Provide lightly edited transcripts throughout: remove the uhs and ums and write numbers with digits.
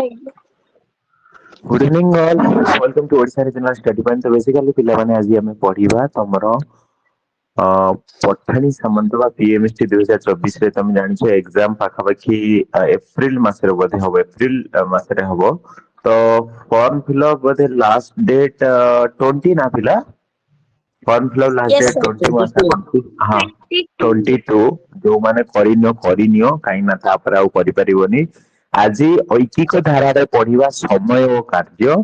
Good evening all welcome to Odisha regional study point. तो basically पिला माने आज हमें पढिबा तमरो पठाणी सामंत बा पीएमएसटी 2024 रे तुम जानि छो एग्जाम पाखा पाखी अप्रैल मास रे बोधे हो अप्रैल मास रे हो। तो फॉर्म फिलअप बोधे लास्ट डेट 20 ना पिला form fill up last Yes, date sir. 20 मास हां 22 जो माने करिनियो काई ना तापर आउ करि परिबोनी। आज ऐकिक धारा रे पढिबा समय और कार्य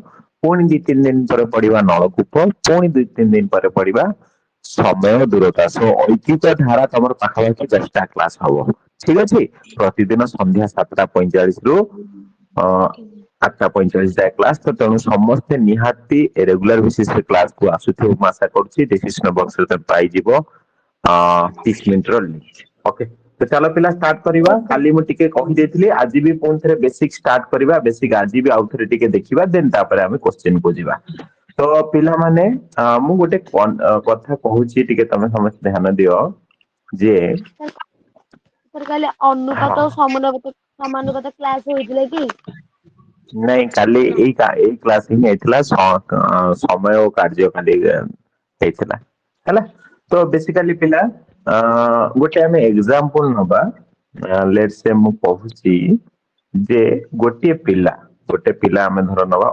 पुणी 2-3 दिन पर पढिबा नलकूप पुणी 2-3 दिन पर पढिबा समय और दूरता। सो ऐकिक धारा तमर पाखा पाखी 10टा क्लास हबो। ठीक अछि। प्रतिदिन संध्या 7:45 रु 8:45 जाए क्लास। तो तेणु समस्ते निहाती रेगुलर बेसिस पे क्लास को आसुथिबो मैं आशा करूछि। डिस्क्रिप्शन बॉक्स रे पाई जिवो 30 मिनिट रो लिंक। ओके तो चलो पिला स्टार्ट करिबा। काली मु टिके कहि देथिली आज भी पुन थरे बेसिक स्टार्ट करिबा। बेसिक आज भी आउ थरे टिके देखिबा देन तापर हमें क्वेश्चन को जिबा। तो पिला माने मु गोटे कथा कहूछि टिके तमे समस्त ध्यान दियो जे सर काले अनुपात और समानुपात क्लास होइतिले कि नहीं काली एई क्लास ही हेतला समय और कार्य खाली हेतला हैला। तो बेसिकली पिला गोटे हमें एग्जांपल नबा। लेट्स से मु कहूची जे गोटे पिला हमें धर नबा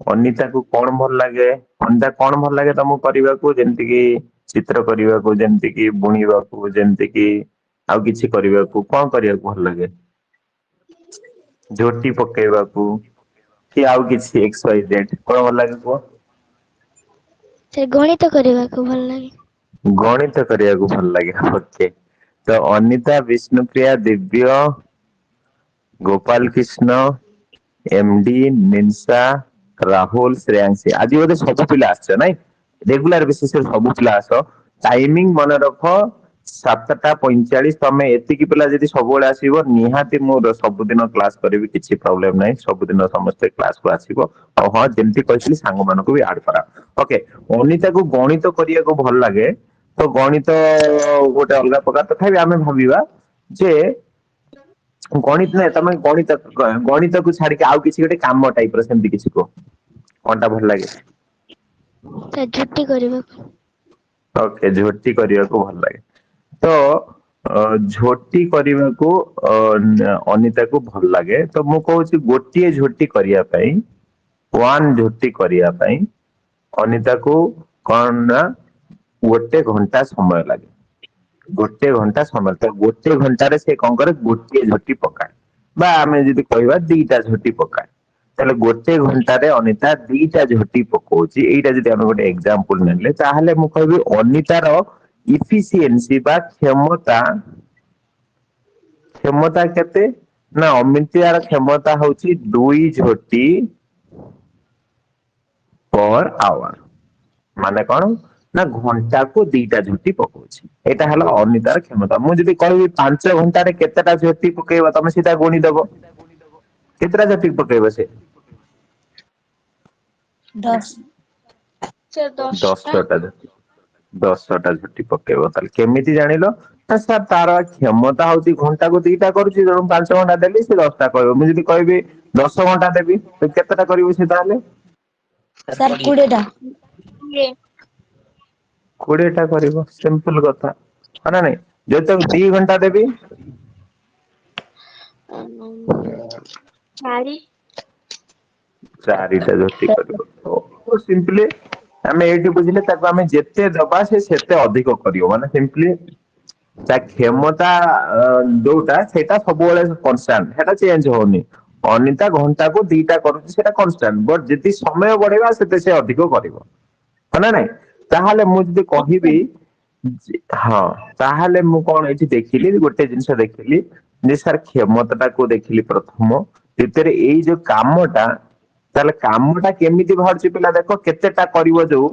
अनिता को कौन भल लगे अनिता कौन भल लगे तुमको करबा को जेंति की चित्र करबा को जेंति की बुणीबा को जेंति की आउ किछि करबा को कौन करबा को भल लगे झोटी पकेबा को कि आउ किछि एक्स वाई जेड कोन भल लगे को से गणित करबा को भल लागे गणित करबा को भल लगे। ओके तो अनिता विष्णुप्रिया दिव्य गोपाल कृष्ण एमडी निंसा राहुल श्रेयांशी आज बोधे सब पिला आछो नाइ रेगुलर बेसिस पे सब पिला आसो। टाइमिंग मन रख 7:45 तमे एतिकी पिला जदी सब बेले आसीबो निहाती मो सब दिन क्लास करबी किछि प्रॉब्लम नै सब दिन समस्त क्लास को आसीबो। और हां जेंति कहथि सांग मानको भी ऐड करा। ओके अनिता को गणित करिया को भल लागे तो गणित गोटे अलगा प्रकार तथापि आमे भाबिबा जे गणित नै तमे गणित को छाडी के आउ किछि गोटे काम टाइप रो सेंति किछि को कोनटा भल लागे से झुट्टी करबा को ओके झोटी करिया को भल लागे। तो झोटी करिया को अनिता को भल लागे। तो मु कहूची गोटिए झोटी करिया पई वन झोटी करिया पई अनिता को कोन ना गोटे घंटा समय लागे। गोटे घंटा समय तो गोटे घंटा रे से कोन करे गोटिए झोटी पकाए बा आमे जदी कहबा दीटा झोटी पकाए ताले गोटे घंटा रे अनिता दीटा झोटी पकोची। एटा जदी हम गोटे एग्जांपल नेले ताहाले मु कहबी अनिता रो इफिशिएंसी बा क्षमता केते ना अमितार क्षमता होची 2 झोटी पर आवर माने कोन ना घंटा को दीटा झोटी पकोची। एटा हला अनितार क्षमता। मु जदी कहबी 5 घंटा रे केतेटा झोटी पकेबा तमे सीधा गुणी देबो केतेटा झोटी पकेबो से 10 से 10टा झोटी पकेबो। ताल केमिति जानिलो ना सर तार क्षमता होची घंटा को दीटा करूची जणु 5 घंटा देली से 10टा कहबो। मु जदी कहबी 10 घंटा देबी तो केतेटा करिवो से ताले सर 20टा 20टा करिवो सिंपल कथा है ना। जो तक 2 घंटा देबी 4टा झोटी करिवो। तो सिंपली हमें एठी बुझिले ताको हमें जेते दबा से सेते अधिक करियो माने सिंपली ता क्षमता जोटा सेटा सब बेले कांस्टेंट हेटा चेंज होनी। अनिता घंटा को 2टा करूची सेटा कांस्टेंट बट जति समय बढ़ेबा सेते से अधिक करिवो है ना। ताहाले मु जदी कहिबी हां ताहाले मु कोन एठी देखिली गोटे जिंस देखिली जे सर क्षमताटा को देखिली प्रथम द्वितीय एई जो कामटा ताले कामटा केमिति बाहरची पिला देखो केतेटा करिवो जो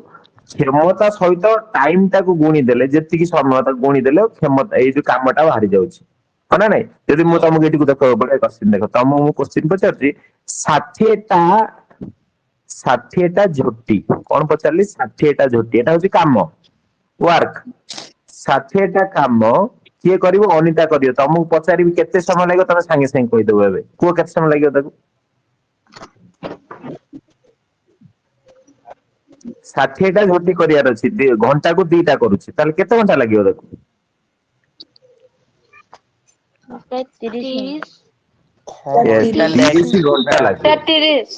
क्षमता सहित टाइम टा को गुणी देले जेति की समय ता गुणी देले क्षमता एई जो कामटा बाहरी जाउची है ना। जदी मु तुमको एठी को देखो बडे क्वेश्चन देखो तम मु क्वेश्चन पचारची 60टा झोटी कोन पचारली 60टा झोटी एटा होची काम वर्क 60टा काम किए करिवो अनिता करियो तुमको पचारिबी केते समय लागो तमे संगे संगे कहि देबो एबे को केते समय लागियो ताको 60 टा झोटी करियार अछि घंटा को 2टा करूछि ताले केते घंटा लागियो ताको मते 30 मिनिट Yes, 30 घंटा लागियो 30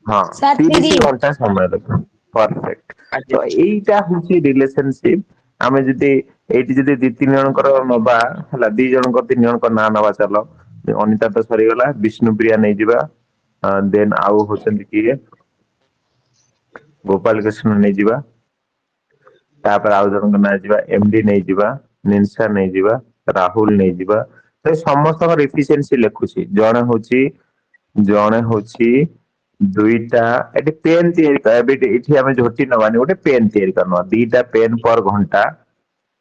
हाँ 30 घंटा समय लागो परफेक्ट तो एईटा होछि रिलेशनशिप आमे जदी एठी जदी 2-3 जनकर नबा हला 2 जनकर 3 जनकर ना नबा चलो अनिता तो सरी गला विष्णुप्रिया नै जिबा देन आउ होचंदी कि गोपाल कृष्ण नै जिबा तापर आउ जनकर ना जिबा एमडी नै जिबा निंसा नै जिबा राहुल नै जिबा तो समस्त एफिशिएंसी लेखुची जणे होची दुईटा एटी पेन तयारी कर एटी हमें झोटी नवानी गोटे पेन तयारी करना 2टा पेन पर घंटा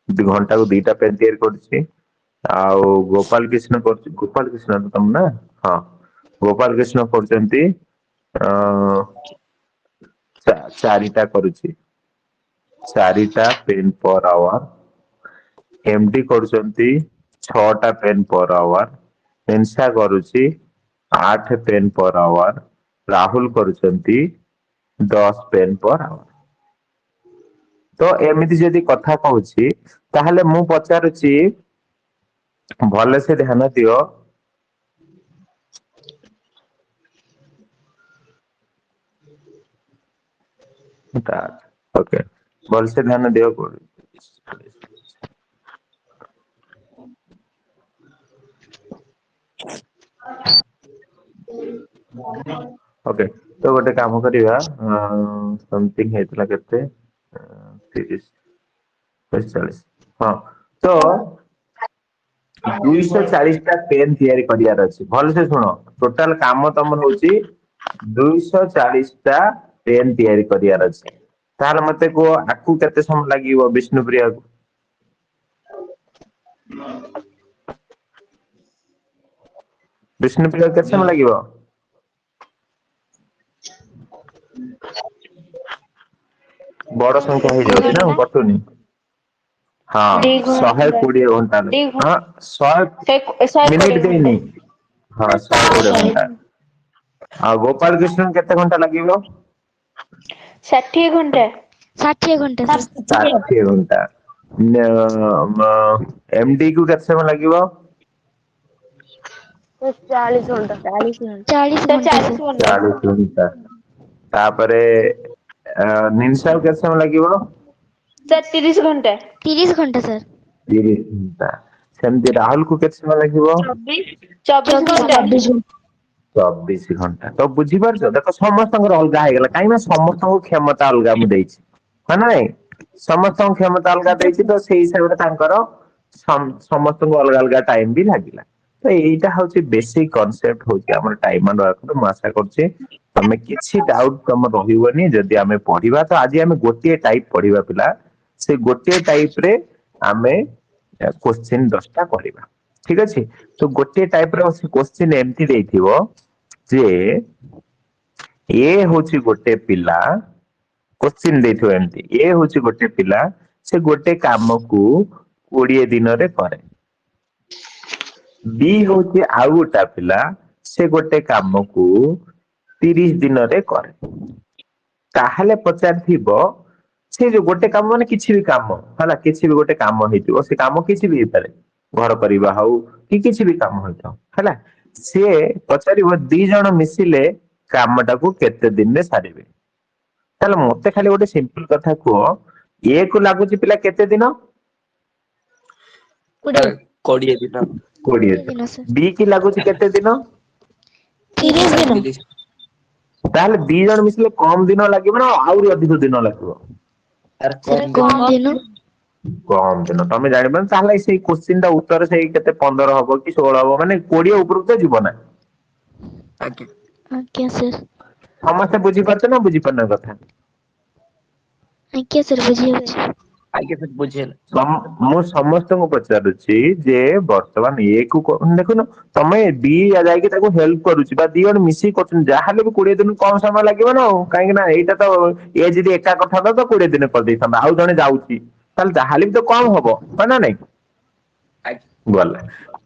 2 घंटा को 2टा पेन तयारी करछि आउ गोपाल कृष्ण तो तुम ना हाँ गोपाल कृष्ण करचंती चारिटा करूछि 4टा पेन पर आवर एमडी करचंती 6टा पेन पर आवर निंसा करूछि 8 पेन पर आवर राहुल करूचंती 10 पेन पर आवर तो एमिति जदि कथा कहूछि ताहले मु पचारुछि भले से ध्यान दियो ओके भले से ध्यान दियो ओके तो गोटे काम करिवा समथिंग हेतला केते 30 40 हां तो 240 टा पेन तयारी करियार अछि भल से सुनो टोटल काम तमर होची 240 टा पेन तयारी करियार अछि तार मते को आकु केते समय लागिवो विष्णुप्रिया को विष्णुप्रिया केते समय लागिवो बड़ संख्या हो जाउछि ना कटुनी हाँ 120 घंटा हाँ 100 मिनिट देनी हाँ 120 घंटा हाँ गोपाल कृष्ण केते घंटा लागिवो 60 घंटा 60 घंटा 60 घंटा एमडी को केते समय लागिवो 40 घंटा 40 घंटा 40 घंटा तापरे निंसा को केते समय लागिवो 30 घंटा 30 घंटा सर 30 घंटा सेमती राहुल को केते समय लागिवो 24 घंटा 24 घंटा तो बुझी पारछो देखो समस्त अलगा है गला काई ना समस्त क्षमता अलगा मु देछि है ना समस्त क्षमता अलगा देछि तो सेही हिसाब रे तांकर समस्त अलगा अलगा टाइम भी लागिला तो एटा होची बेसिक कांसेप्ट होची हमर टाइम एंड वर्क तो आशा करछि तमे किछि डाउट तम रहिवनी जदी हमें पढिबा तो आज हमें गोटे टाइप पढिबा पिला से गोटे टाइप रे हमें क्वेश्चन 10टा करिबा ठीक अछि तो गोटे टाइप रे क्वेश्चन एमती देथिवो जे ए होची गोटे पिला क्वेश्चन देथिवो एमती ए होची गोटे पिला से गोटे काम को 20 दिन रे करे बी होची आउ गोटा पिला से गोटे काम को 30 दिन रे करे ताहले पचारथिबो से जो गोटे काम माने किछि भी काम हला किछि भी गोटे काम हेतिबो से काम किछि भी हेतले घर करिबा हाउ कि किछि भी काम होइतो हला से पचारिबो 2 जण मिसिले कामटा को केते दिन रे सारिबे ताले मते खाली गोटे सिंपल कथा को ए को लागुची पिला केते दिन 20 दिन 20 दिन बी की लागुची केते दिन 30 दिन ताले 2 जण मिसिले कम दिन लागिबो ना आउरी अधिक दिन लागिबो सर कम दिन कम दिन तमे जानिबो ताले सेही क्वेश्चन दा उत्तर सेही केते 15 हबो कि 16 हबो माने 20 ऊपर तो जीवो ना आज्ञा सर समस्त बुझी पारछ ना बुझी पन्ना कथा आज्ञा सर बुझी अछि आगे फिर बुझे मु समस्त को पचारुछि जे वर्तमान ए को देखो ना तमे बी या जाय कि ताको हेल्प करूछि बा दी जण मिसी करछन जाहाले भी 20 दिन कम समय लागिबो ना काहे ना एटा तो ए जदी एका कथा तो 20 दिन कर दैथन आउ जणे जाउछि ताल जाहाले भी तो कम हबो ना नहीं ଗଲା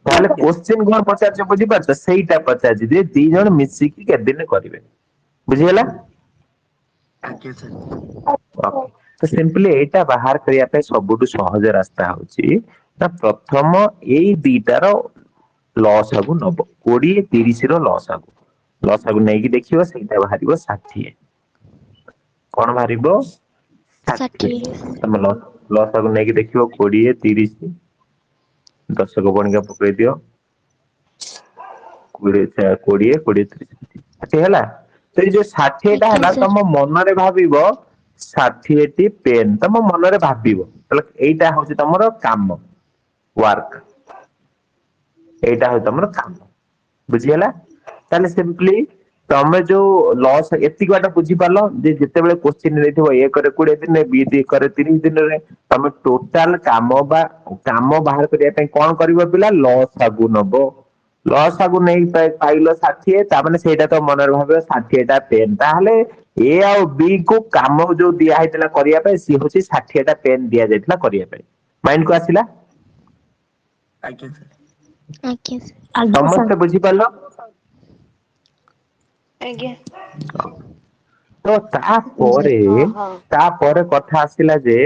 ତାହେଲେ क्वेश्चन कौन पचार बुझी पारछ सेटा पचार जे दी जण मिसिकी के दिन करिवे बुझिला आज्ञा सर तो सिंपली एटा बाहर करिया पे सबुटु सहज रास्ता होची ना प्रथम एई दीटार लॉस आगु नब 20 30 रो लॉस आगु नै कि देखिबो सेटा बाहरिबो 60 कोन बाहरिबो 60 60 तम लॉस आगु नै कि देखिबो 20 30 10 को बणिका पकई दियो 20 30 ହେଲା तो ये जो 60 टा ଆଜ୍ଞା ହେଲା ସାର୍ तम मन रे भाबिबो 60 टी पेन तम मन रे भाबिबो तले एटा होची तमरो काम वर्क एटा हो तमरो काम बुझियला ताले सिंपली तमे जो लॉस एति बाटा बुझी पालो जे जते बेले क्वेश्चन देथिबो ए करे 20 दिन बी दी करे 30 दिन रे तमे टोटल काम बाहर करिया पे कोन करबो पिला लॉस आगु नबो लॉस आगु नै पाइलो 60 ता माने सेटा तो मनर भाबे 60 टा पेन ताहले ए आ बी को काम जो दिया हैतला करिया पे सी होची 60 टा पेन दिया जायतला करिया पे माइंड को आसिला आज्ञा सर ଆଜ୍ଞା ସାର୍ समस्त बुझी पालो ଆଜ୍ଞା तो तापरे कथा आसिला जे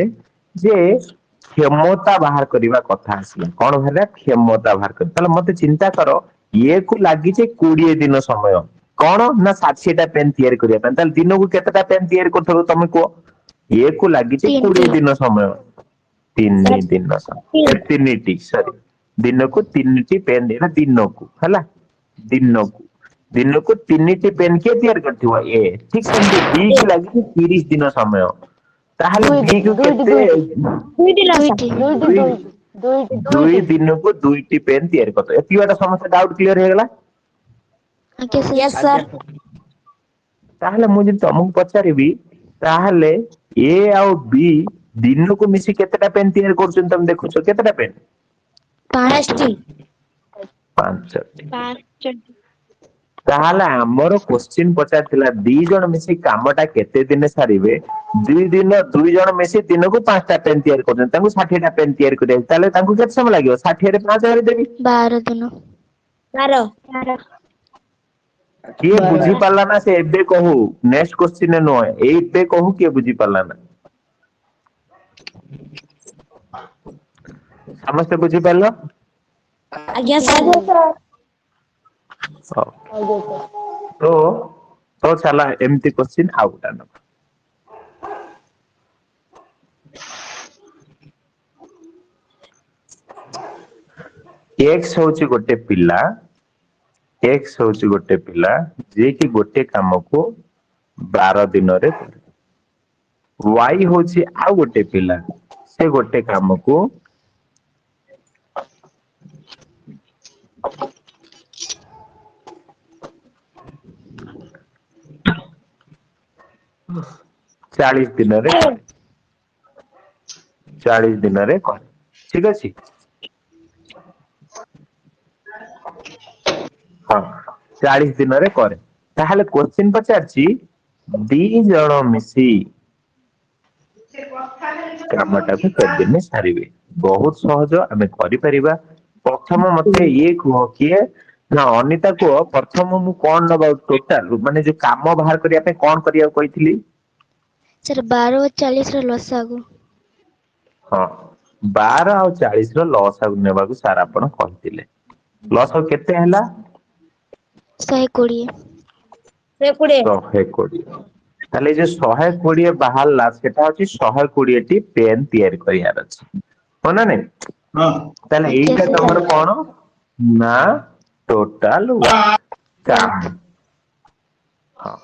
क्षमता बाहर करबा कथा आसिला कोन भला क्षमता बाहर कर ताले मते चिंता करो ये को लागि जे 20 दिन समय कोन ना 60 टा पेन तयार करिया पे ताले दिन को केतेटा पेन तयार करथबो तमे को ये को लागि जे 20 3ଟି दिन समय 3 दिन समय 3टी सॉरी दिन को 3टी पेन देना दिन को हला दिन को 3टी पेन के तयार करथिबो ए ठीक सेमती बी की लागि 30 दिन समय ताहले बी को केते ଦୁଇଟି दुई दिन को 2टी पेन तयार करतो एति बाटा समस्त डाउट क्लियर हे गेला ଆଜ୍ଞା ସାର୍ आज्ञा सर ताहले मु जे तुमको पचारिबी ताहले ए और बी दिन को मिसी केतेटा पेन तयार करछन तुम देखुछो केतेटा पेन 5ଟି 5टी ताहले हमरो क्वेश्चन पचारथिला दी जण मिसी कामटा केते दिन सारिबे दुई जण मिसी दिन को 5टा पेन तयार करछन तांको 60 टा पेन तयार करिया ताले तांको केते समय लागियो 60 रे 5 हरि देबी 12 ଦିନ किए बुझी पाला ना से एबे कहू नेक्स्ट क्वेश्चन नो एबे कहू किए बुझी पाला ना समस्त बुझी पालो ଆଜ୍ଞା ସାର୍ तो तो चला एमती क्वेश्चन आउटा न एक्स होची गोटे पिला एक्स होची गोटे पिला जे कि गोटे काम को 12 दिन रे करे वाई होची आ गोटे पिला से गोटे काम को चालीस दिन रे करे 40 दिन रे करे ठीक अछि हाँ 40 दिन रे करे ताहले क्वेश्चन पचारछि दी जण मिसी कामटा को केते दिन सारिबे बहुत सहज हमें करि परिबा प्रथम मते ये कहो कि ना अनिता को प्रथम मु कोन नबा टोटल माने जो काम बाहर करिया पे कोन करिया कहितली ସାର୍ 12 ଓ 40 ର ଲସାଗୁ हाँ 12 और 40 रो लॉस आगु नेबाकू सार आपण कहितिले लॉस आगु केते हैला 120 120 ताले जो 120 बाहरला सेटा होची 120 टी पेन तयार करियार अछि हो ना नहीं ताले एटा तमर कोन ना टोटल काम हाँ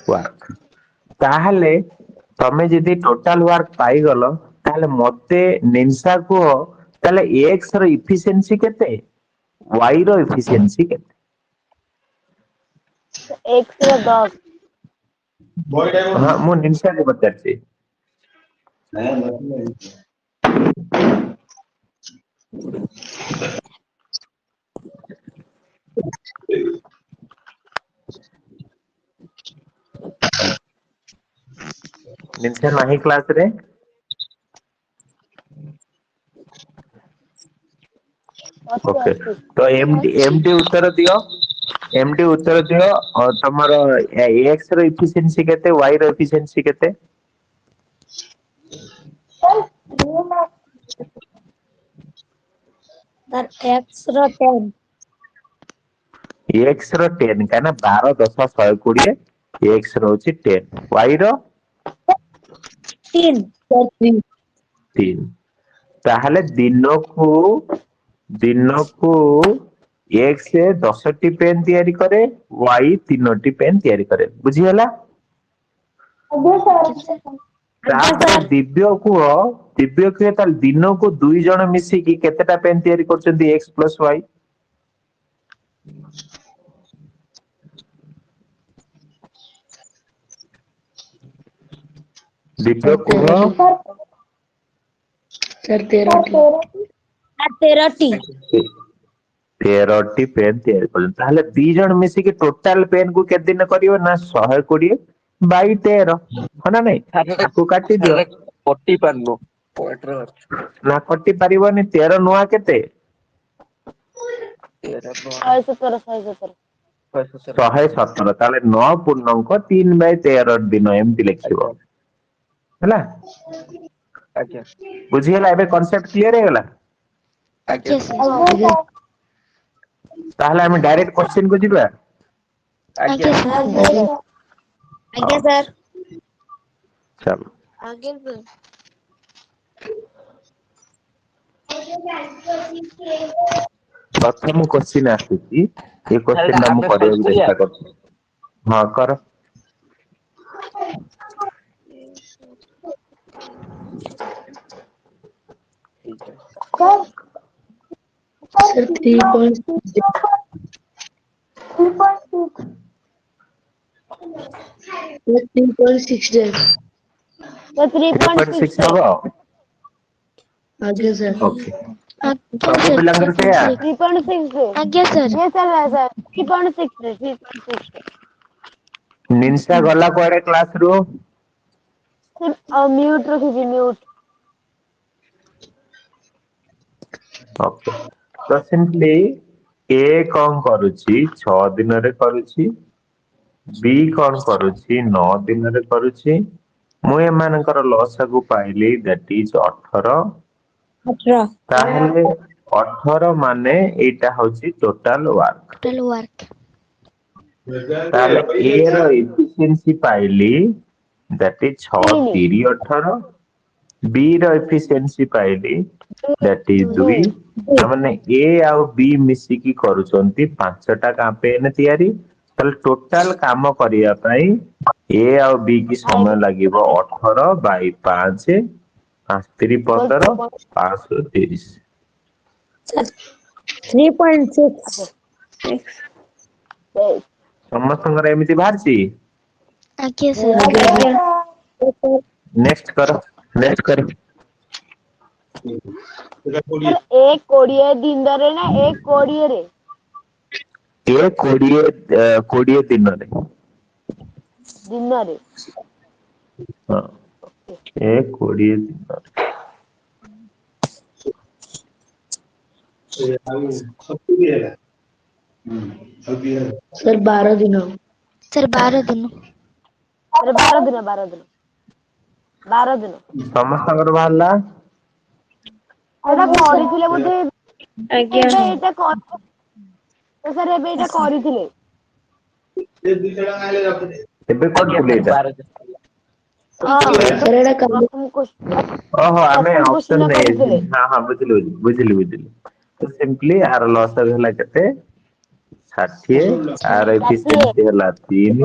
वर्क ताहले तमे जदी टोटल वर्क पाई गलो ताहले मते निंसा को ताहले एक्स रो एफिशिएंसी केते वाई रो एफिशिएंसी केते एक्स रो 10 हाँ मु निंसा को बताछि निंसा नाही क्लास रे ओके तो एमडी उत्तर दियो एमडी उत्तर दियो और तमरो एक्स रो एफिशिएंसी केते वाई रो एफिशिएंसी केते सर एक्स रो 10 एक्स रो 10 काना 12 10 120 एक्स रो होची 10 वाई रो 3 3 ताहले दिनकू एक्स 10टी पेन तैयारी करे वाई 3टी पेन तैयारी करे बुझी हला तापर दिव्य को ताल दिन को दुई जन मिसिकी केतेटा पेन तैयारी करछन्ती x प्लस y दिव्य को सर 13टी 13टी पेन तैयारी करछन ताहले दी जन मिसिकी टोटल पेन को केते दिन करियो ना 120 बाई 13 हना नै ताको काटी दियो पट्टी पारनो पॉइंटर ना कटी पारिबनी 13 नुआ केते 117 117 ताले 9 पूर्णांक 3/13 दिन एमती लिखिबो हला आज्ञा बुझी हला एबे कांसेप्ट क्लियर हे गला आज्ञा ताहले हम डायरेक्ट क्वेश्चन को जिबा आज्ञा आगे सर चलो आगे सर प्रथम क्वेश्चन आसी ये क्वेश्चन हम करियो चेष्टा करछु हां कर सर 3.6 तो 3.6 3.6 हो आगे सर ओके सब पिलांगर से यार 3.6 आगे सर ये सर 3.6 निंसा गला कोड़े क्लास रो म्यूट रखिए म्यूट ओके तो सिंपली ए कौन करूची 6 दिन रे करूची बी कौन करूची 9 दिन रे करूची मु एमानकर लॉस को पाइली दैट इज 18 18 ताहले 18 माने एटा होची टोटल वर्क टोटल वर्क ताहले ए रो एफिशिएंसी पाइली दैट इज 6 3 18 बी रो एफिशिएंसी पाइली दैट इज 2 माने ए और बी मिसी की करूचंती 5टा का पेन तैयारी ताहले टोटल काम करिया पई ए और बी की समय लागिवो 18 बाई 5 5 3 15 530 3.6 समस्तंकर एमिति भारची आगे सर नेक्स्ट करो एक कोड़िए दिन रे ना एक कोड़िए रे ए कोड़िए दिन रे हां ए कोड़िए दिन सर 12 दिन सर 12 दिन अरे 12 दिन समस्तंकर बाहरला एटा करिथिले बोधे आगे एटा तो सर एबे एटा करिथिले एबे करथिले एटा सर एटा काम ओहो हमें ऑप्शन नहीं हां हां बुझली तो सिंपली आर लॉस होला केते 60 आर एफिशिएंसी होला 3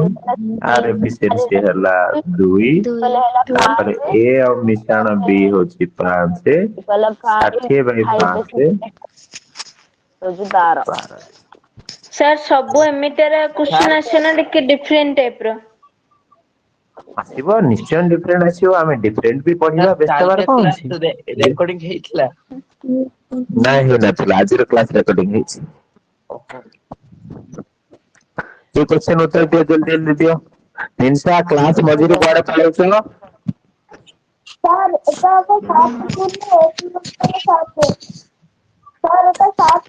आर एफिशिएंसी होला 2 तापर ए और मिश्रण बी होची 5 60 बाई 5 तो 12 सर सबो एमिटर क्वेश्चन आछना लेके डिफरेंट टाइप रो आसीबो निश्चय डिफरेंट आसीबो हमें डिफरेंट भी पढिबा बेस्तबार कोन छी रेकॉर्डिंग हेइतला नहीं हो नथला आज रो क्लास रेकॉर्डिंग हेछि ये क्वेश्चन उत्तर दियो जल्दी दियो निंसा क्लास मझिरे पड़े पड़े चलो सर এটা 7 গুণ 1 সর এটা 7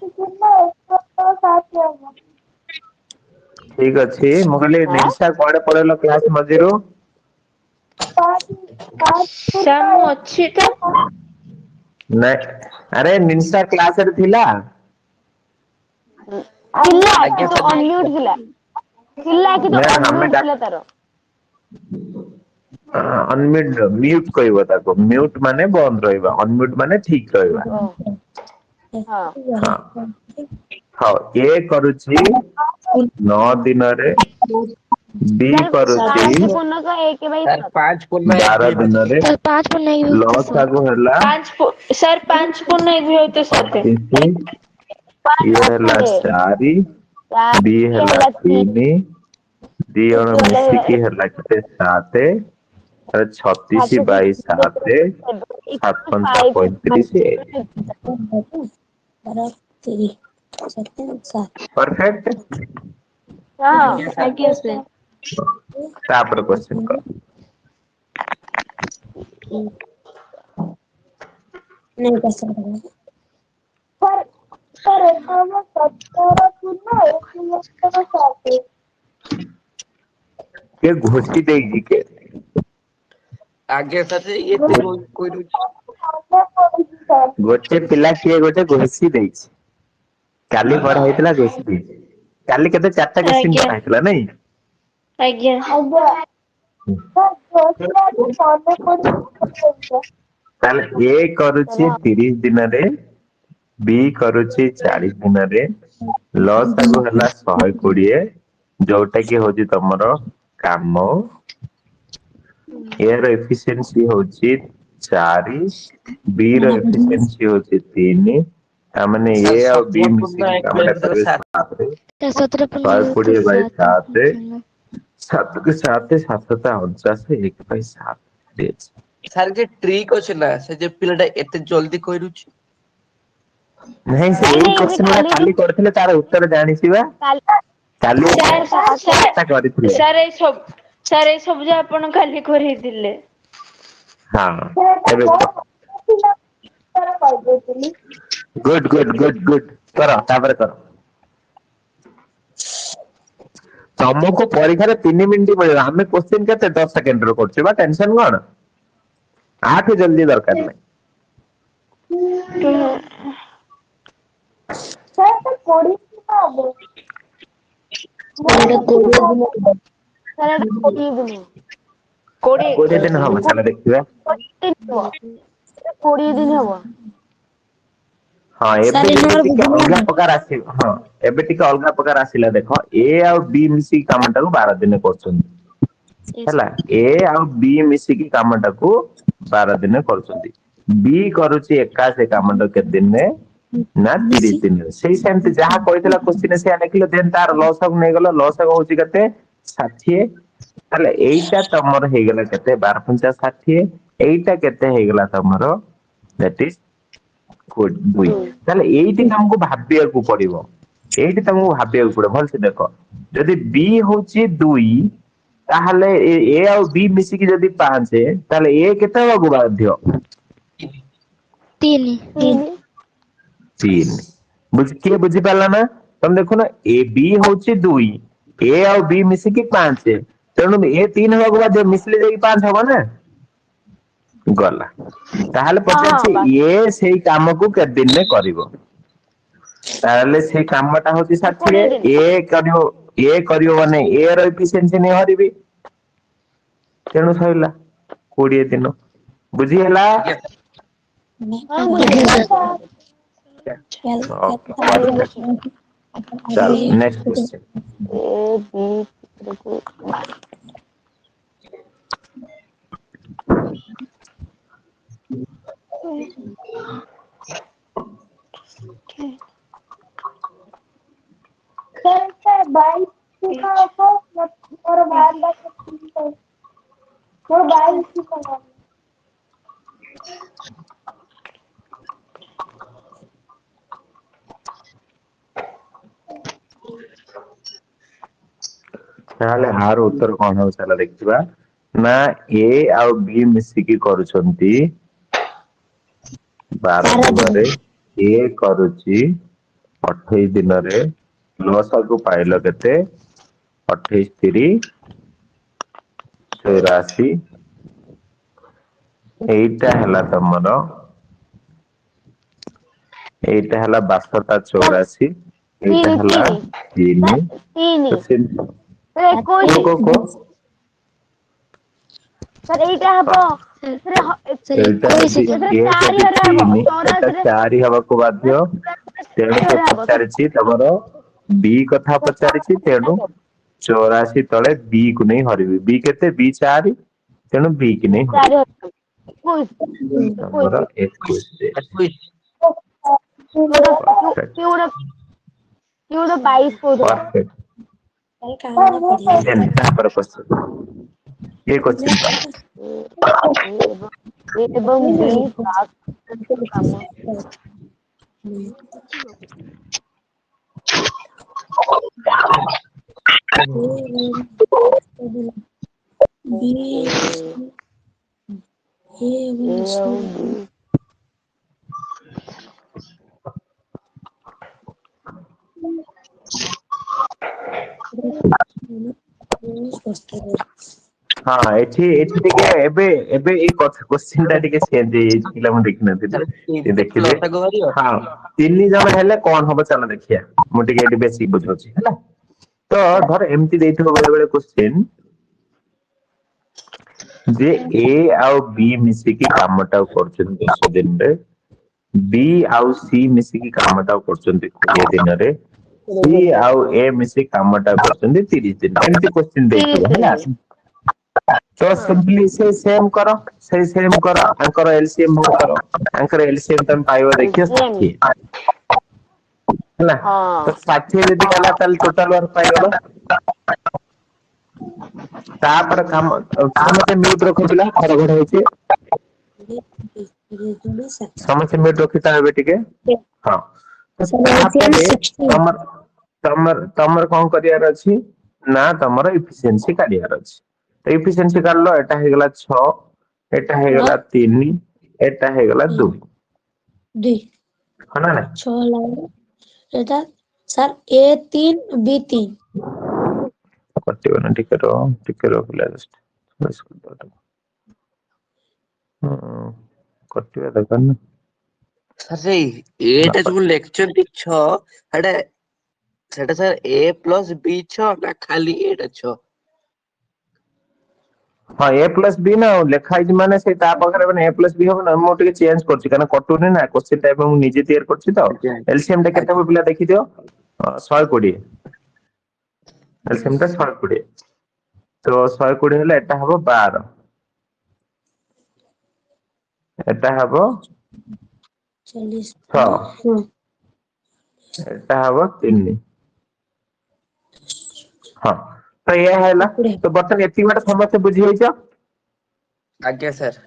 ठीक अच्छी ମୁଁ କହିଲି ନିଶା କୁଆଡେ ପଳେଇଲ କ୍ଲାସ ମଝିରୁ? ସାର୍ ମୁଁ ଅଛି ତ। ନାଇଁ ଆରେ ନିଶା କ୍ଲାସ ରେ ଥିଲା? ଥିଲା ଆଜ୍ଞା କିନ୍ତୁ ସାର୍। ଅନମ୍ୟୁଟ ଥିଲା କିନ୍ତୁ ନା ଆମେ ଅନମ୍ୟୁଟ ଥିଲା ତାର। ଅନମ୍ୟୁଟ ମ୍ୟୁଟ କହିବ ତାକୁ ମ୍ୟୁଟ ମାନେ ବନ୍ଦ ରହିବା ଅନମ୍ୟୁଟ ମାନେ ଠିକ ରହିବା। ଓ ହଁ ହଁ ହଉ ଏ କରୁଛି 9 ଦିନରେ ବି ସାର୍ କରୁଛି 5 ପୂର୍ଣ୍ଣକ 1 ବାଇ ସାର୍ 7 5 ପୂର୍ଣ୍ଣ 12 1 ଦିନରେ सर 5 पर नहीं भी होते सर। ଲସାଗୁ ହେଲା ସାର୍ 5 ପୂର୍ଣ୍ଣ 1 ବି ହଉତେ ସାଥେ। 35 ଇଏ ହେଲା 4 ବି ହେଲା 3 ଦି ଜଣ ମିଶିକି ହେଲା କେତେ 7 36 ବାଇ 7 7 ପଞ୍ଚା 35 परफेक्ट ଆଜ୍ଞା ସାର୍। ଆଜ୍ଞା ସାର୍ तापर क्वेश्चन कर नहीं कर सकते। ये घोषी देगी के ଆଜ୍ଞା ସାର୍ ଏତେ କହିଦଉଛି। गोटे पिला किए गोटे घोषी ଦେଇଛି କାଲି ପଢା ହେଇଥିଲା ଘୋଷି ଦେଇଛି କାଲି କେତେ 4ଟା क्वेश्चन ଆଜ୍ଞା ପଢା ହେଇଥିଲା ନାଇଁ ଆଜ୍ଞା ତାହେଲେ ଏ କରୁଛି 30 ଦିନରେ ବି କରୁଛି 40 ଦିନରେ ଲସାଗୁ ହେଲା 120 ଯୋଉଟା କି ହଉଛି ତମର କାମ ଏ ର ଏଫିସିଏନ୍ସି ହଉଛି 4 ବି ର ଏଫିସିଏନ୍ସି ହଉଛି 3 ତାମାନେ ଏ ସାର୍ ଆଉ ବି 17 ପୂର୍ଣ୍ଣ ମିଶିକି 1 କାମଟା ଭିତରେ କରିବେ ସାର୍ 7 सर 17 पर नहीं होते 120 ବାଇ 7 7। 7 କୁ 7 7 ଟା 49 1 ବାଇ 7 ଦେଇଛି ସାର୍ ଯେ ଟ୍ରିକ୍ ଅଛି ନା ସେ ଯେ ପିଲାଟା ଏତେ ଜଲ୍ଦି କହିଦଉଛି। नहीं से नहीं यही नहीं से क्वेश्चन गुड़ा खाली करथिले तार उत्तर जानिसिबा काली ସାର୍ ସାର୍ चेष्टा करथिले ସାର୍ ଏଇ ସବୁ ଯେ ଆପଣ କାଲି କରେଇଥିଲେ। हां एबे गुड गुड गुड गुड करो तापर करो तमको परीक्षा रे 3 मिनिट मिलिला हमें क्वेश्चन केते 10 सेकंड रो करछि बा टेंशन कोन आठ जल्दी दरकार नहीं ଏଇଟା 20 ଦିନ ସାର୍ ଏଟା 20 ଦିନ 20 दिन हम चला देखिबा 20 ଦିନ ହବ हां एबे टिके अलगा प्रकार आसी हां एबे टिके अलगा प्रकार आसीला देखो ए और बी मिसी कामटा को 12 दिन करछन ହେଲା ଏ ଆଉ ବି ମିଶିକି କାମଟାକୁ 12 ଦିନ କରୁଛନ୍ତି ବି କରୁଛି ଏକା ସେ କାମଟା କେତେ ଦିନରେ ନା 30 ଦିନରେ ସେଇ ସେମିତି ଯାହା କହିଥିଲା କ୍ୱେଶ୍ଚିନ ସେଇଆ ଲେଖିଲ ଦେନ ତାର ଲସ୍ ହବ ନେଇଗଲ ଲସ୍ ହବ ହଉଛି କେତେ 60 ତାହେଲେ ଏଇଟା ତମର ହେଇଗଲା କେତେ 12 ପଞ୍ଚା 60 ଏଇଟା କେତେ ହେଇଗଲା ତମର that is 2 ତାହେଲେ ଏଇଠି ତମକୁ ଭାବିବାକୁ ପଡିବ ଏଇଠି ତମକୁ ଭାବିବାକୁ ପଡିବ ଭଲସେ ଦେଖ ଯଦି ବି ହଉଛି 2 ତାହେଲେ ଏ ଆଉ ବି ମିଶିକି ଯଦି 5 ତାହେଲେ ଏ କେତେ ହବାକୁ ବାଧ୍ୟ 3 3 କିଏ ବୁଝିପାରିଲା ନା ତମେ ଦେଖୁନ ଏ ବି ହଉଛି 2 ଏ ଆଉ ବି ମିଶିକି 5 ତେଣୁ ଏ 3 ହବାକୁ ବାଧ୍ୟ ମିଶିଲେ ଯାଇକି 5 ହବ ନା ଗଲା ତାହେଲେ ପଚାରୁଛି ଏ ସେଇ କାମକୁ କେତେ ଦିନରେ କରିବ ତାହେଲେ ସେଇ କାମଟା ହଉଛି 60 20 ଦିନ ଏ କରିବ ମାନେ ଏ ର ଏଫିସିଏନ୍ସି ନେଇ ହରିବି ତେଣୁ ସଇଲା 20 ଦିନ ବୁଝି ହେଲା ଆଜ୍ଞା ହଁ ଆଜ୍ଞା ବୁଝିଲି ସାର୍ Okay, perfect. चलो नेक्स्ट क्वेश्चन ए बी देखो ତାହେଲେ ଆର ଉତ୍ତର କଣ ହବ ଚାଲ ଦେଖିବା ନା ଏ ଆଉ ବି ମିଶିକି କରୁଛନ୍ତି 12 ଦିନରେ ଏ କରୁଛି 28 ଦିନରେ ଲସାଗୁ ପାଇଲ କେତେ 28 3 84 এইটা ହେଲା ତମର এইটা ହେଲା 62 84 এইটা ହେଲା 3 ତିନି ସାର୍ 21 କୋ ସାର୍ ଏଇଟା ହବ এইটা এটা 4 হବାକୁ ବାଧ୍ୟ ତେଣୁ ସେ ପଚାରିଛି ତମର B କଥା ପଚାରିଛି ତେଣୁ 84 ତଳେ B କୁ ନେଇ ହରିବି B କେତେ B 4 ତେଣୁ B କି ନେଇ ହରିବି ତମର 21 22 କହୁଥିଲା परफेक्ट देन तापर क्वेश्चन ये क्वेश्चन ଏବଂ B କାମ हां एठी टिके एबे ए क्वेश्चन ता टिके चेंज हे पिला म देखि नथिले ए देखिले हां तीन जण हेले कोन हबो चलो देखिया मु टिके एठी बेसिक बुझौची हैला तो धर एमती देइथो बेले बेले क्वेश्चन जे ए आउ बी मिसी की कामटा करछन 10 दिन रे बी आउ सी मिसी की कामटा करछन 20 दिन रे सी आउ ए मिसी कामटा करछन 30 दिन एमती क्वेश्चन देइथो हैला तो सिंपली से सेम करो अंकर एलसीएम करो अंकर एलसीएम तुम पाइबो देखियो 60 हैला तो 60 यदि कला ताल टोटल वर्क पाइबो तापर काम समते म्यूट रखो पिला खड़गड़ होचे समते म्यूट रखिता हेबे टिके हां तमर तमर तमर कोन करियार अछि ना तमर एफिशिएंसी काढियार अछि एफिशिएंसी काढलो एटा हे गेला 6 एटा हे गेला 3 एटा हे गेला 2 हना ना 6 लाइन एटा सर A3 B3 कटिबना टिके रो पिला जस्ट बस कर दो कटिबा दरकार ना सर से एटा जो लेक्चर दिछ हडे सेटा सर A plus B 6 ना खाली एटा 6 हां A plus B ना लेखा हि माने से ता पखरे माने A plus B हो ना मो टिके चेंज करछि काना कटुनी ना क्वेश्चन टाइप मु निजे तैयार करछि तो एलसीएम टा केते पिला देखि दियो 120 एलसीएम टा 120 तो 120 हेले एटा हबो 12 एटा हबो 40 6 एटा हबो 3 हां तो ये हैला तो बर्तन एति बार समझ बुझी होइछ आज्ञा सर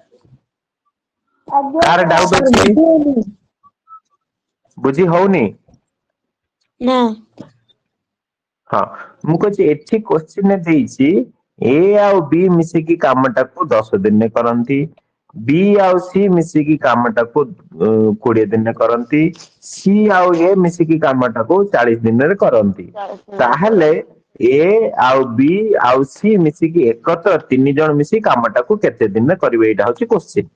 कार डाउट अछि बुझी होउनी ना हां मु कहछि एठी क्वेश्चन देइछि ए आउ बी मिसी की कामटा को 10 दिन में करंती बी आउ सी मिसी की कामटा को 20 दिन में करंती सी आउ ए मिसी की कामटा को 40 दिन में करंती ताहले ए आउ बी आउ सी मिसी की एकत्र तीन जण मिसी कामटा को केते दिन में करिवे एटा होछि क्वेश्चन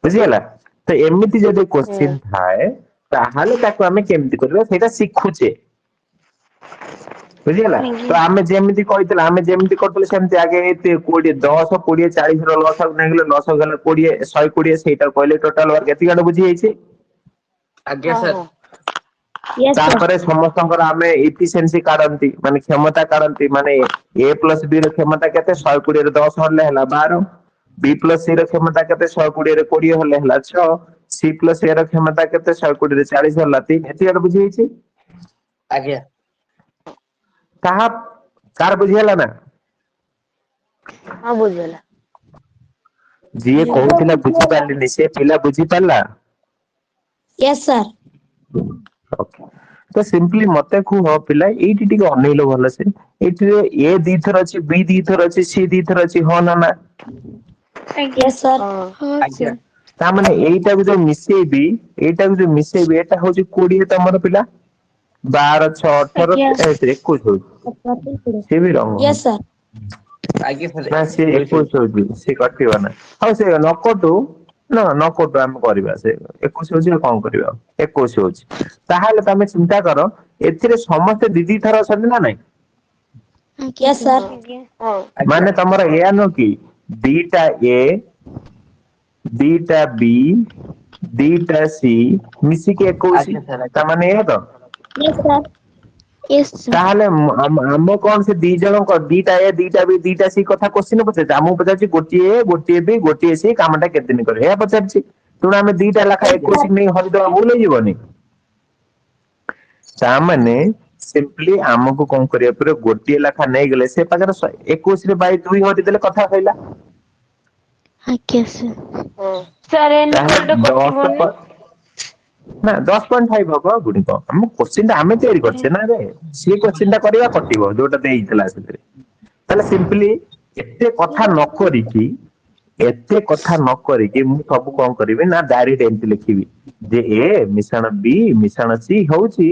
बुझियला तो एमिति जदि क्वेश्चन थाए ताहाले ताको हमें केमिति करबा सेटा सिखुचे बुझियला तो हमें जेमिति कहितला हमें जेमिति करतले सेमिति आगे 20 10 20 40 रो लॉस नेगले लॉस गले 20 120 सेटा कहले टोटल वर्क एति गाड बुझी जाईछि आज्ञा सर यस सर तापरे समस्तंकर हमें एफिशिएंसी काढंती माने क्षमता काढंती माने a plus b रो क्षमता केते 120 रे 10 हरले हला 12 b plus c रो क्षमता केते 120 रे 20 हरले हला 6 c plus a रो क्षमता केते 120 रे 40 हरला 3 एति गाड बुझी जाईछि आज्ञा कहा कार बुझियला ना हां बुझला जी कहूतिला बुझी पालिनी से पिला बुझी पाला यस सर ओके तो सिंपली मते को पिला एटी टिके अनेलो भलो से एटी ए दी थर अछि बी दी थर अछि सी दी थर अछि हो ना ना यस सर आज्ञा ता माने एटा को जो मिसेबी एटा को जो मिसेबी एटा हो जे 20 तमर पिला 12 6 18 ଆଜ୍ଞା। 21 ହଉଛି ସେ ବି ରଙ୍ଗ यस सर ଆଜ୍ଞା ସାର୍ ନା ସେ 21 ହଉଛି ସେ କଟିବ ନା ହଉ ସେ ନ କଟୁ ନ କଟୁ ଆମେ କରିବା ସେ 21 ହଉଛି ଆଉ କଣ କରିବା ଆଉ 21 ହଉଛି ତାହେଲେ ତମେ ଚିନ୍ତା କର ଏଥିରେ ସମସ୍ତେ ଦି ଥର ଅଛନ୍ତି ନା ନାଇଁ यस सर ହଁ ମାନେ ତମର ଏୟା ନୁହଁ କି ଦିଟା ଏ ଦିଟା ବି ଦିଟା ସି ମିଶିକି 21 ଆଜ୍ଞା ସାର୍ ଆଜ୍ଞା ତାମାନେ ଏୟା ତ यस सर यस सर ତାହେଲେ ଆମ କଣ ସେ ଦି ଜଣଙ୍କ ଦିଟା ଏ ଦିଟା ବି ଦିଟା ସି କଥା କୋଶ୍ଚିନ୍ ପଚାରୁଛି ଆମକୁ ପଚାରୁଛି ଗୋଟିଏ ଏ ଗୋଟିଏ ବି ଗୋଟିଏ ସି କାମଟା କେତେ ଦିନ କରିବ ଏହା ପଚାରୁଛି ତେଣୁ ଆମେ ଦିଟା ଲେଖା 21 ନେଇ ହରିଦବା ଭୁଲ ହେଇଯିବନି ତାମାନେ ସିମ୍ପଲି ଆମକୁ କଣ କରିବାକୁ ପଡିବ ଗୋଟିଏ ଲେଖା ନେଇଗଲେ ସେ ପାଖରେ 21 ରେ ବାଇ 2 ହରିଦେଲେ କଥା କହିଲା ଆଜ୍ଞା ସାର୍ ସାର୍ ଏମିତି ତାହେଲେ କଲେ 10 କଟିବନି। ନା 10.5 ହବ ଗୁଣିକ ଆମ କୋଶ୍ଚିନ୍ ଟା ଆମେ ତିଆରି କରିଛେ ନା ରେ ସିଏ କୋଶ୍ଚିନ୍ ଟା କରିବା କଟିବ ଯୋଉଟା ଦେଇଥିଲା ସେଥିରେ ତାହେଲେ ସିମ୍ପଲି ଏତେ କଥା ନ କରିକି ମୁଁ ସବୁ କଣ କରିବି ନା ଡାଇରେକ୍ଟ ଏମିତି ଲେଖିବି ଯେ ଏ ମିଶାଣ ବି ମିଶାଣ ସି ହଉଛି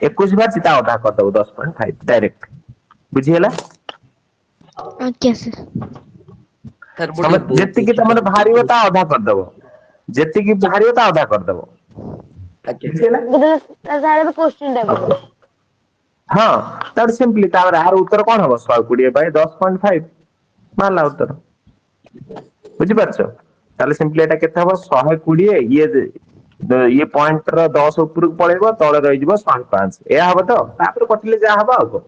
21 ବାହାରିଛି ତା ଅଧା କରିଦବ 10.5 ଡାଇରେକ୍ଟ ବୁଝିହେଲା ଆଜ୍ଞା ସାର୍ ସାର୍ ମୁଁ ତମେ ଟିକେ ଯେତିକି ତମର ବାହାରିବ ତା ଅଧା କରିଦବ ଯେତିକି ବାହାରିବ ତା ଅଧା କରିଦବ ଆଜ୍ଞା ବୁଝିହେଲା ତାହେଲେ କୋଶ୍ଚିନ୍ ଟା ବି ହଁ ତାପରେ ସିମ୍ପଲି ତାପରେ ଆର ଉତ୍ତର କଣ ହବ 120 ବାଇ 10.5 ବାହାରିଲା ଉତ୍ତର ବୁଝିପାରୁଛ ତାହେଲେ ସିମ୍ପଲି ଏଟା କେତେ ହବ 120 ଇଏ ପଏଣ୍ଟ ର 10 ଉପରକୁ ପଳେଇବ ତଳେ ରହିଯିବ 105 ଏହା ହବ ତ ତାପରେ କଟିଲେ ଯାହା ହବ ଆଉ କଣ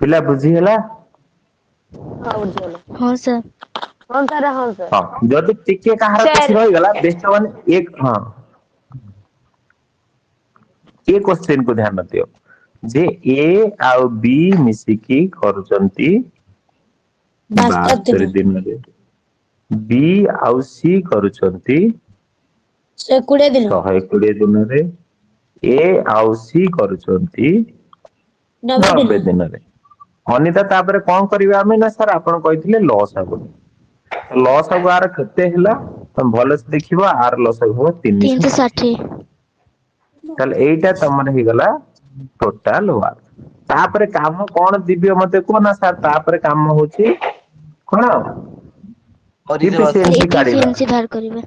ପିଲା ବୁଝି ହେଲା ହଁ ବୁଝିଗଲା ହଁ ସାର୍ ହଁ ସାର୍ ହଁ ସାର୍ ହଁ ଯଦି ଟିକେ କାହାର ସାର୍ କିଛି ରହିଗଲା ବ୍ୟସ୍ତ ମାନେ ହଁ ଏ କ୍ୱେଶ୍ଚିନ୍ କୁ ଧ୍ୟାନ ଦିଅ ଯେ ଏ ଆଉ ବି ମିଶିକି କରୁଛନ୍ତି 72 ଦିନରେ ବି ଆଉ ସି କରୁଛନ୍ତି 120 दिन 120 ଦିନରେ ଏ ଆଉ ସି କରୁଛନ୍ତି 90 दिन 90 ଦିନରେ ଅନିତା ତାପରେ କଣ କରିବା ଆମେ ନା ସାର୍ ଆପଣ କହିଥିଲେ ଲସ୍ ହବ ଲସ୍ ହବ ଆର କେତେ ହେଲା ତମେ ଭଲସେ ଦେଖିବ ଆର ଲସ୍ ହବ 360 360 ତାହେଲେ ଏଇଟା ତମର ହେଇଗଲା ଟୋଟାଲ ୱାର୍କ ତାପରେ କାମ କଣ ଦିବ୍ୟ ମତେ କୁହ ନା ସାର୍ ତାପରେ କାମ ହଉଛି କଣ କରିଦେବା ସାର୍ ଇଫିସିଏନ୍ସି କାଢିବା ଏଫିସିଏନ୍ସି ବାହାର କରିବା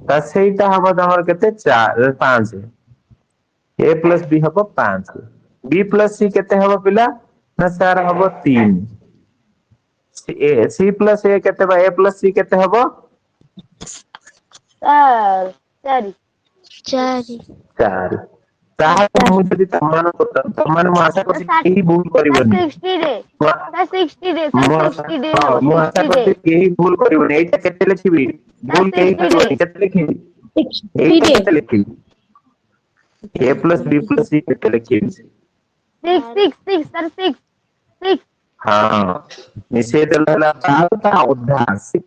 ତା ସେଇଟା ହବ ତମର କେତେ 5 ଏ ପ୍ଲସ ବି ହବ 5 ବି ପ୍ଲସ ସି କେତେ ହବ ପିଲା ନା ସାର୍ ହବ 3 ସି ପ୍ଲସ ଏ କେତେ ବା ଏ ପ୍ଲସ ସି କେତେ ହବ 4 4 4 ତାହେଲେ ମୁଁ ଯଦି ତମମାନେ ମୁଁ ଆଶା କରୁଛି କେହି ଭୁଲ କରିବନି 60 ଡେ ମୁଁ ସାର୍ 60 ଡେ ମୁଁ ସାର୍ ଆଶା 60 ଡେ ହଁ, ହବ ମୁଁ ଆଶା 60 ଡେ କରୁଛି କେହି ଭୁଲ କରିବନି ଏଇଟା କେତେ ଲେଖିବି ଭୁଲ ସାର୍ କେହି 60 ଡେ କରିବନି କେତେ ଲେଖିବି 60 ଏଇଟା day କେତେ ଲେଖିବି ए प्लस बी प्लस सी केते ଲେଖିବି 6 ସାର୍ 6 ହଁ ମିଶେଇ ଦେଲେ ହେଲା ତା ଅଧା 6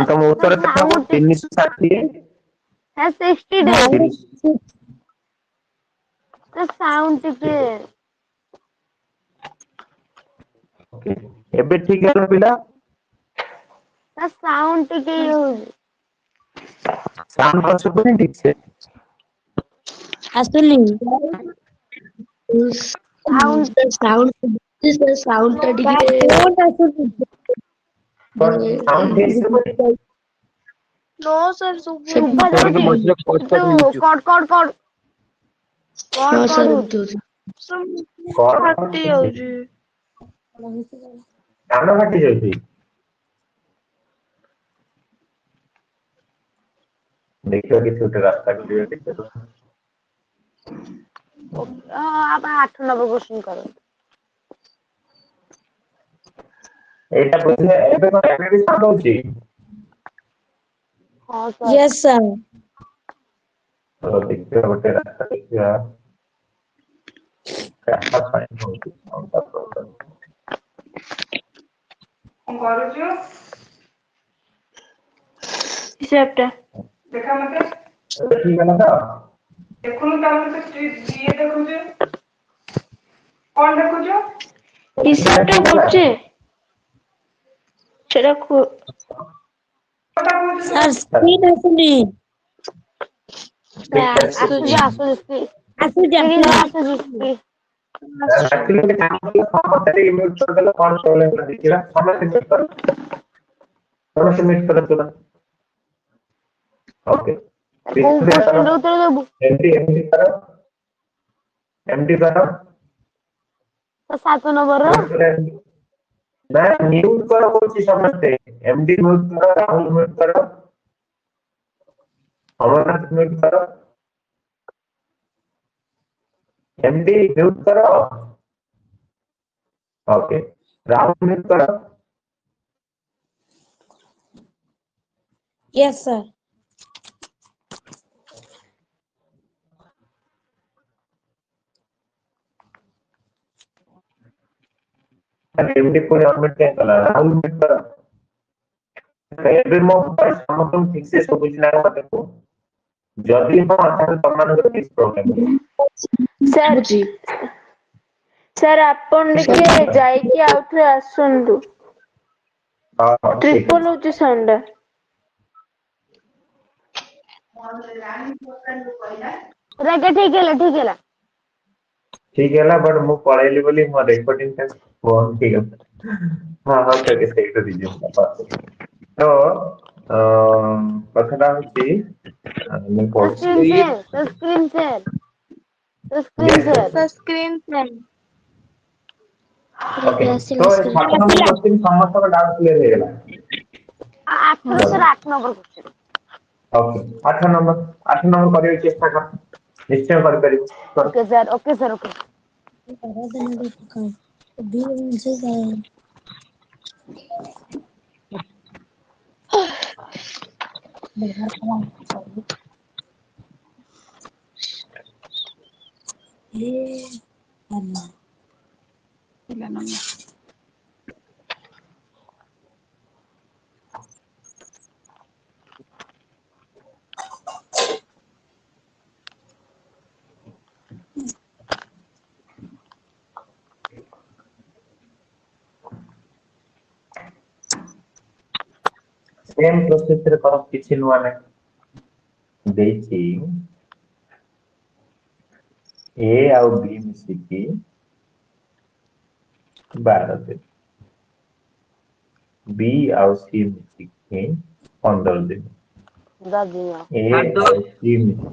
ତମ ଉତ୍ତର କେତେ ହବ 360 ସାର୍ 60 ଡେ ତିରିଶ। ସାର୍ ସାଉଣ୍ଡ ଟିକେ ଓକେ ଏବେ ଠିକ ହେଲା ପିଲା ସାର୍ ସାଉଣ୍ଡ ଟିକେ ଇଏ ହଉଛି ସାଉଣ୍ଡ ଭଲ ଶୁଭୁନି ଠିକ ସେ आसुनी ସାଉଣ୍ଡ ସାଉଣ୍ଡ ଟା ଟିକେ साउंड आसुनी ସାଉଣ୍ଡ ଠିକ ଶୁଭୁନି नो सर ଶୁଭା ଟିକେ ଯାଉଛି ମଝିରେ କଟ୍ କଟ୍ କିନ୍ତୁ ହଉଛି କଡ କଡ କଡ ହଁ କଡ ସାର୍ ହଉଛି ଏମିତି ହଉଛି କଣ ଫାଟି ଯାଉଛି କାନ ଫାଟି ଯାଉଛି ଦେଖିବା କିଛି ଗୋଟେ ରାସ୍ତା କରିବା ଆପଣ 8 9 କ୍ୱେଶ୍ଚନ କରନ୍ତୁ ଏଇଟା ବୁଝିଲେ ଏବେ କଣ ଏବେ ବି ସାଉଣ୍ଡ ହଉଛି ହଁ ସାର୍ यस सर ତ ଦେଖିବା ଗୋଟେ ରାସ୍ତା ଦେଖିବା କାହା ପାଇଁ ହଉଛି sound ଟା problem। କଣ କରୁଛୁ ହିସାବଟା ଦେଖା ମତେ ଏବେ ଠିକ ହେଲା ତ ଦେଖୁନୁ ତାପରେ ଇଏ ଦେଖୁଛୁ କଣ ଦେଖୁଛୁ ହିସାବଟା ଠିକ ହେଲା କରୁଛେ ସେଟା କଥା କହୁଛୁ ସାର୍ ସ୍କ୍ରିନ୍ ଆସୁନି। ଆସୁଛି ଆସୁଛି ଆସୁଛି ଆସୁଛି। actually ଗୋଟେ କାମ କଲେ ସମସ୍ତେ mute କରିଦେଲେ କଣ problem ହେଲା ଦେଖିବା। ସମସ୍ତେ mute କର। ସମସ୍ତେ mute କରନ୍ତୁ ନା। Okay. କୋଉ question ର ଉତ୍ତର ଦେବୁ? ଏମତି କର। ଏମତି କର। ତ 7 ନମ୍ବର ନା mute କର କହୁଛି ସମସ୍ତେ। MD mute କର, ରାହୁଲ mute କର, ଅମରନାଥ mute କର। MD mute କର। Okay. राहुल mute करो। Yes sir. MD को unmute क्या करा? राहुल mute करो। ଏବେ ମୋ voice ସମସ୍ତଙ୍କୁ ଠିକ ସେ ଶୁଭୁଛି ନା କଣ ଦେଖୁ। ଯଦି ହଁ ତାହେଲେ ତମମାନଙ୍କର କିଛି ପ୍ରୋବ୍ଲେମ ନାହିଁ। ସାର୍ ସାର୍ ଆପଣ ଟିକେ ଯାଇକି ଆଉଥରେ ଆସନ୍ତୁ। ହଁ ହଁ ଠିକ ଟ୍ରିପଲ ଅଛି। ହଉଛି ସାଉଣ୍ଡ ଟା। ରାଗା ଠିକ ହେଲା। ठीक है ना बट ମୁଁ ପଳେଇଲି ବୋଲି ମୋ ରେକର୍ଡିଂ ଟା ବନ୍ଦ ହେଇଗଲା। ହଁ ହଁ ସେଇଟା ରିଜିନ ତ କଥାଟା ହଉଛି ମୁଁ ପଢୁଛି screen share Yes, yes. Screen friend Okay. ତ 7 ନମ୍ବର क्वेश्चन ସମସ୍ତଙ୍କ ଡାଉଟ କ୍ଲିୟର ହେଇଗଲା। 8 ନମ୍ବର question। ଓକେ 8 ନମ୍ବର କରିବାକୁ ଚେଷ୍ଟା କର ନିଶ୍ଚୟ କରିପାରିବ କର। Okay sir okay. Same process रे करो କିଛି ନୂଆ ନାହିଁ ଦେଇଛି A ଆଉ B ମିଶିକି 12 ଦିନ B ଆଉ C ମିଶିକି 15 ଦିନ A ଆଉ C ମିଶିକି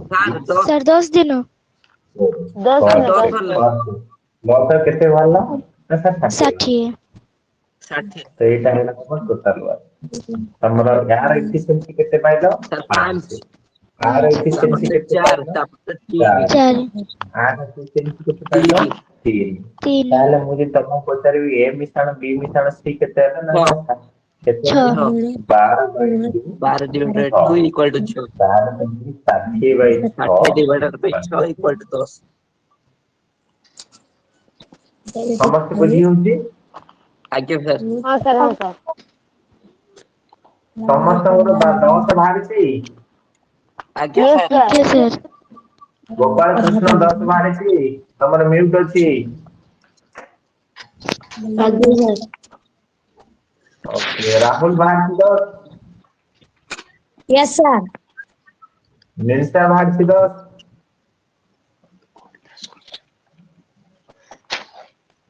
सर 10 दिन 10 दिन ଲସ କେତେ ବାହାରିଲା ନା ସାର୍ 60 60 ତ ଏଇଟା ହେଲା ତମ ଟୋଟାଲ ୱାର୍କ ତମର यार ଏଫିସିଏନ୍ସି କେତେ ପାଇଲ 5 आर एफिशिएंसी केते पाइलो 4 आर एफिशिएंसी केते पाइलो 3 3 ताहले मुझे तमको पचारबी ए मिश्रण बी मिश्रण सी केते है ना केते 12 divided 2 equal to 6 60 by 6 60 divided by 6 equal to 10 समस्त बुझी होउची आज्ञा सर हाँ सर समस्त 10 बाहरिची आज्ञा yes sir sir Gopal Krishna 10 बाहरिची तमर म्यूट अछि ओके राहुल बाहरिची 10 यस सर। निंसा बाहरिची 10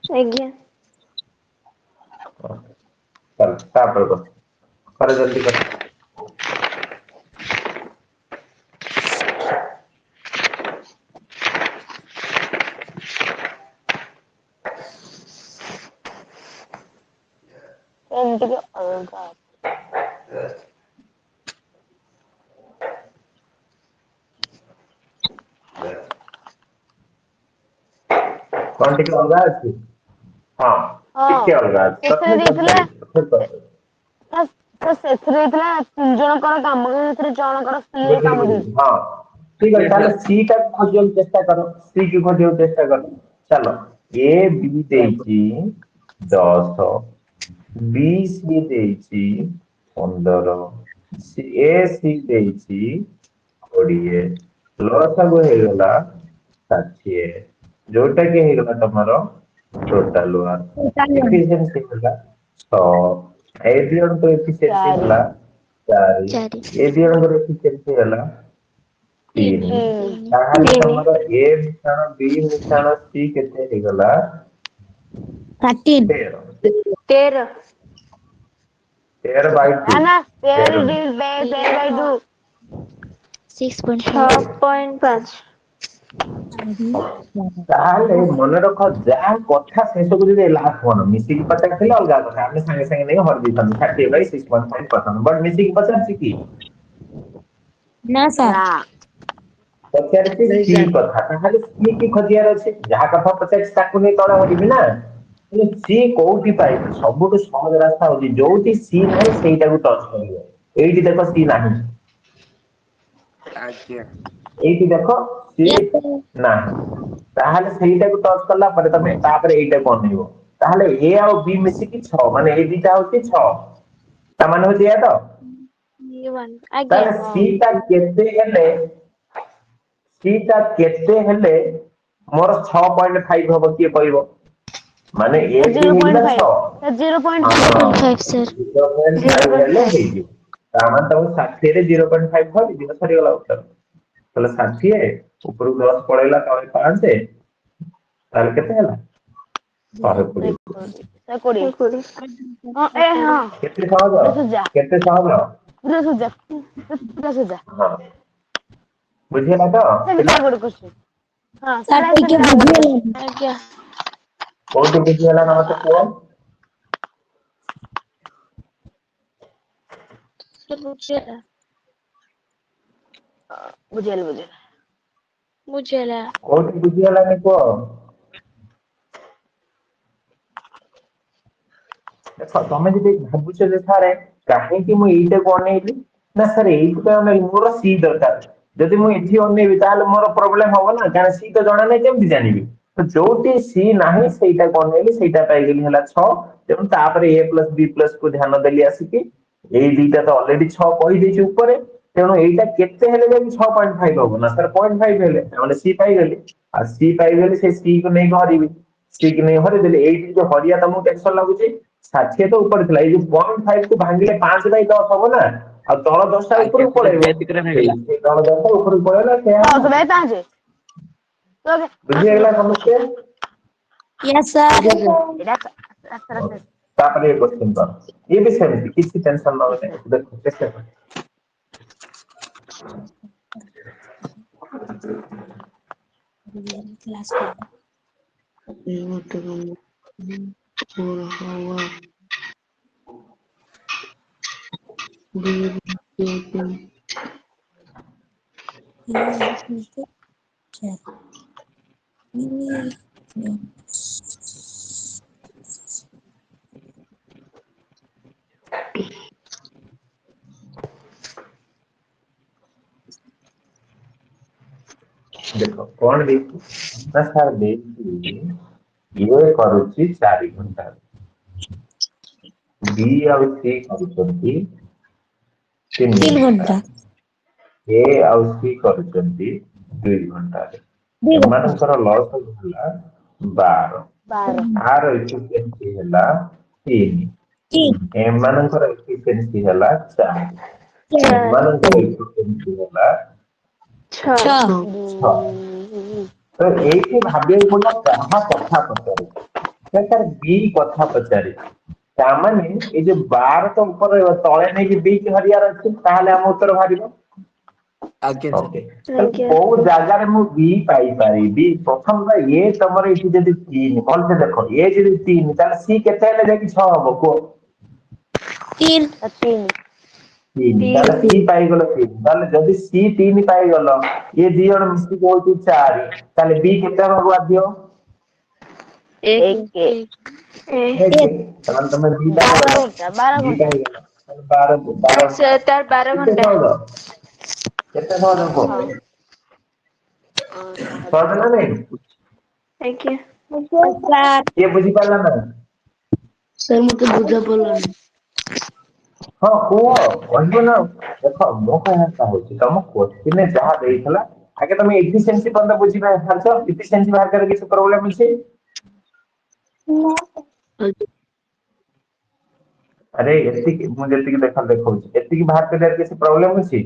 आज्ञा चल स्टार्ट कर जल्दी कर एमटी के अलगा कौन टिके अलगा अछि हां टिके अलगा अछि ସେଥିରେ ଦେଇଥିଲା तथापि ସେଥିରେ ହେଇଥିଲା 3 ଜଣଙ୍କର କାମ ସେଥିରେ ଜଣଙ୍କର ସ୍ତ୍ରୀ ର କାମ ଦେଇଛି हाँ ठीक है ताले सी का खोजल चेष्टा करो सी की खोजल चेष्टा करो चलो ए बी देइची 10 बी सी देइची 15 सी ए सी देइची 20 लसागु हेगला 60 जोटा के हेगला तमरो टोटल वर्क एफिशिएंसी होला 6 एडियन तो एफिशिएंसी होला 4 ଚାରି ଏ ଦି ଜଣଙ୍କର ଏଫିସିଏନ୍ସି ହେଲା 3 ତାହେଲେ ତମର A ମିଶାଣ B ମିଶାଣ C କେତେ ହେଇଗଲା 13 13 13 13 by 2 ना 13 13 by 2 6.5 6.5 ତାହେଲେ ମନେ ରଖ ଯାହା କଥା ଶେଷକୁ ଯଦି ଲାଷ୍ଟ କଣ ମିଶିକି ପଚାରିଥିଲେ ଅଲଗା କଥା ଆମେ ସାଙ୍ଗେ ସାଙ୍ଗେ ନେଇ ହରି ଦେଇଥାନ୍ତୁ 30 by 6.5% ବଟ୍ ମିଶିକି ପଚାରିଛି କି ନା ସାର୍ ना ପଚାରିଛି ସି କଥା ତାହେଲେ ସି କି ଖୋଜିବାର ଅଛି ଯାହା କଥା ପଚାରିଛି ତାକୁ ନେଇ ତଳେ ହରିବି ନା କିନ୍ତୁ ସି କୋଉଠି ପାଇବେ ସବୁଠୁ ସହଜ ରାସ୍ତା ହଉଛି ଯୋଉଠି ସି ନାହିଁ ସେଇଟାକୁ ଟଚ୍ କରିବ ଏଇଠି ଦେଖ ସି ନାହିଁ ଆଜ୍ଞା ଏଇଠି ଦେଖ ସି ନାହିଁ ତାହେଲେ ସେଇଟାକୁ ଟଚ୍ କଲା ପରେ ତମେ ତାପରେ ଏଇଟାକୁ ଅନେଇବ ତାହେଲେ ଏ ଆଉ ବି ମିଶିକି 6 ମାନେ ଏଇ ଦିଟା ହଉଛି 6 ତା ମାନେ ହଉଛି ଏଇଆ ତ आगे ତାହେଲେ ସି ଟା କେତେ ହେଲେ ଟା କେତେ ହେଲେ ମୋର 6.5 ହବ କିଏ କହିବ ମାନେ ଏ ବି ହେଇଥିଲା 6 0.5 5 ସାର୍ 0.5 ହେଲେ ହେଇଯିବ ତାମାନେ ତମକୁ 60 ରେ 0.5 ଧରିଦିଅ ସରିଗଲା ଉତ୍ତର ତାହେଲେ 60 ଉପରକୁ 10 ପଳେଇଲା ତଳେ 5 ତାହେଲେ କେତେ ହେଲା 120 कोड़ी हां ए हां କେତେ ସହଜ सुजा କେତେ ସହଜ पूरा सुजा ହଁ ବୁଝିହେଲା ତ से ପିଲା विचार क्वेश्चन हां ସାର୍ सारा ଟିକେ से ବୁଝିଗଲାନି आज्ञा କୋଉଠି ବୁଝିହେଲା ନା ମତେ କୁହ बुझेल बुझेला କୋଉଠି ବୁଝିହେଲାନି କୁହ ଦେଖ ତମେ ଯଦି ଭାବୁଛ ଯେ ସାରେ କାହିଁକି ମୁଁ ଏଇଟାକୁ ଅନେଇଲି ନା ସାର୍ ଏଇଥିପାଇଁ ଅନେଇଲି ମୋର ସି ଦରକାର ଯଦି ମୁଁ ଏଠି ଅନେଇବି ତାହେଲେ ମୋର ପ୍ରୋବ୍ଲେମ ହବ ନା କାରଣ ସି ତ ଜଣା ନାହିଁ କେମିତି ଜାଣିବି ତ ଯୋଉଠି ସି ନାହିଁ ସେଇଟାକୁ ଅନେଇଲି ସେଇଟା ପାଇଗଲି ହେଲା 6 ତେଣୁ ତାପରେ a ପ୍ଲସ b ପ୍ଲସ କୁ ଧ୍ୟାନ ଦେଲି ଆସିକି ଏଇ ଦିଟା ତ ଅଲରେଡି 6 କହିଦେଇଛି ଉପରେ ତେଣୁ ଏଇଟା କେତେ ହେଲେ ଯାଇକି 6.5 ହବ ନା ସାର୍ 0.5 ହେଲେ ତାହେଲେ ସି ପାଇଗଲି ଆଉ ସି ପାଇଗଲି ସେ ସି କୁ ନେଇକି ହରିବି ସି କୁ ନେଇ ହରିଦେଲି ଏଇଠି ଯୋଉ ହରିଆ ତମକୁ ଟେନସନ ଲାଗୁଛି 60 ତ ଉପରେ ଥିଲା ଏଇ ଯୋଉ 0.5 କୁ ଭାଙ୍ଗିଲେ 5/10 ହବ ନା ଆଉ ତଳ 10ଟା ଆଜ୍ଞା ଉପରକୁ ସେଟା ପଳେଇବ ଯେତିକିରେ ଭାଙ୍ଗିଲା ସେଇ ତଳ 10ଟା ଉପରକୁ ପଳେଇଲା ସେଇଆ तो ହେଲା। भाई कहां से तो ବୁଝିହେଲା ସମସ୍ତେ ୟେସ୍ ସାର୍ एटा रास्ता ତାପରେ ଏ କ୍ୱେଶ୍ଚିନ୍ କର ଇଏ ବି ସେମିତି କିଛି ଟେନସନ ନବନି ଦେଖ ଚେଷ୍ଟା କର କ୍ଲାସ୍ କର ଦେଖ କଣ ଦେଇଛି ନା ସାର୍ ଦେଇଛି ଇଏ କରୁଛି 4 ଘଣ୍ଟା ବି ଆଉ ସି କରୁଛନ୍ତି 3 3 ଘଣ୍ଟା ଘଣ୍ଟା ଏ ଆଉ ସି କରୁଛନ୍ତି 2 ଘଣ୍ଟାରେ 2 ଘଣ୍ଟା ଏମାନଙ୍କର ଲସ୍ ହେଲା 12 बार ଆର ଏଫିସିଏନ୍ସି ହେଲା 3 ଏମାନଙ୍କର ଏଫିସିଏନ୍ସି ହେଲା 4 ଏମାନଙ୍କର ଏଫିସିଏନ୍ସି ହେଲା 6 6 ତ ଏଇଠି ଭାବିବାକୁ ପଡିବ କାହା କଥା ପଚାରେ ସାର୍ ବି କଥା ପଚାରେ ତାମାନେ ଏଇ ଯୋଉ 12 ତ ଉପରେ ତଳେ ନେଇକି ବି କି ହରିବାର ଅଛି ତାହେଲେ ଆମ ଉତ୍ତର ବାହାରିବ ଆଜ୍ଞା ଓକେ କୋଉ ଜାଗାରେ ମୁଁ ବି ପାଇପାରିବି ପ୍ରଥମ ତ ଏ ତମର ଏଇଠି ଯଦି 3 ଭଲସେ ଦେଖ ଏ ଯଦି 3 ତାହେଲେ ସି କେତେ ହେଲେ ଯାଇକି 6 ହବ କୁହ 3 3 3 ତାହେଲେ ସି ପାଇଗଲ 3 ତାହେଲେ ଯଦି ସି 3 ପାଇଗଲ ଇଏ ଦି ଜଣ ମିଶିକି ହଉଛି 4 ତାହେଲେ ବି କେତେ ହବାକୁ ବାଧ୍ୟ एक ଏକ ତାହେଲେ ତମେ ଦିଟା କରିବ 12 ଦିଟା घंटा ହେଇଗଲା ତାହେଲେ 12 ତାର 12 କେତେ ଘଣ୍ଟା ସହଜ କେତେ ସହଜ କୁହ ସହଜ ନା ନାଇଁ ଆଜ୍ଞା ସାର୍ କିଏ ବୁଝିପାରିଲା ନା ସାର୍ ମତେ ବୁଝା ପଡିଲାନି ହଁ କୁହ କହିବ ନା ଦେଖ ମୋ କହିବା କଥା ହଉଛି ତମ କୋଶ୍ଚିନ୍ ଯାହା ଦେଇଥିଲା ଆଗେ ତମେ ଏଫିସିଏନ୍ସି ପର୍ଯ୍ୟନ୍ତ ବୁଝିପାରିଛ ଏଫିସିଏନ୍ସି ବାହାର କରିବାର କିଛି ପ୍ରୋବ୍ଲେମ ଅଛି अरे एतिक मुझे एतिक देखो एतिक बाहर कर किसी प्रॉब्लम अछि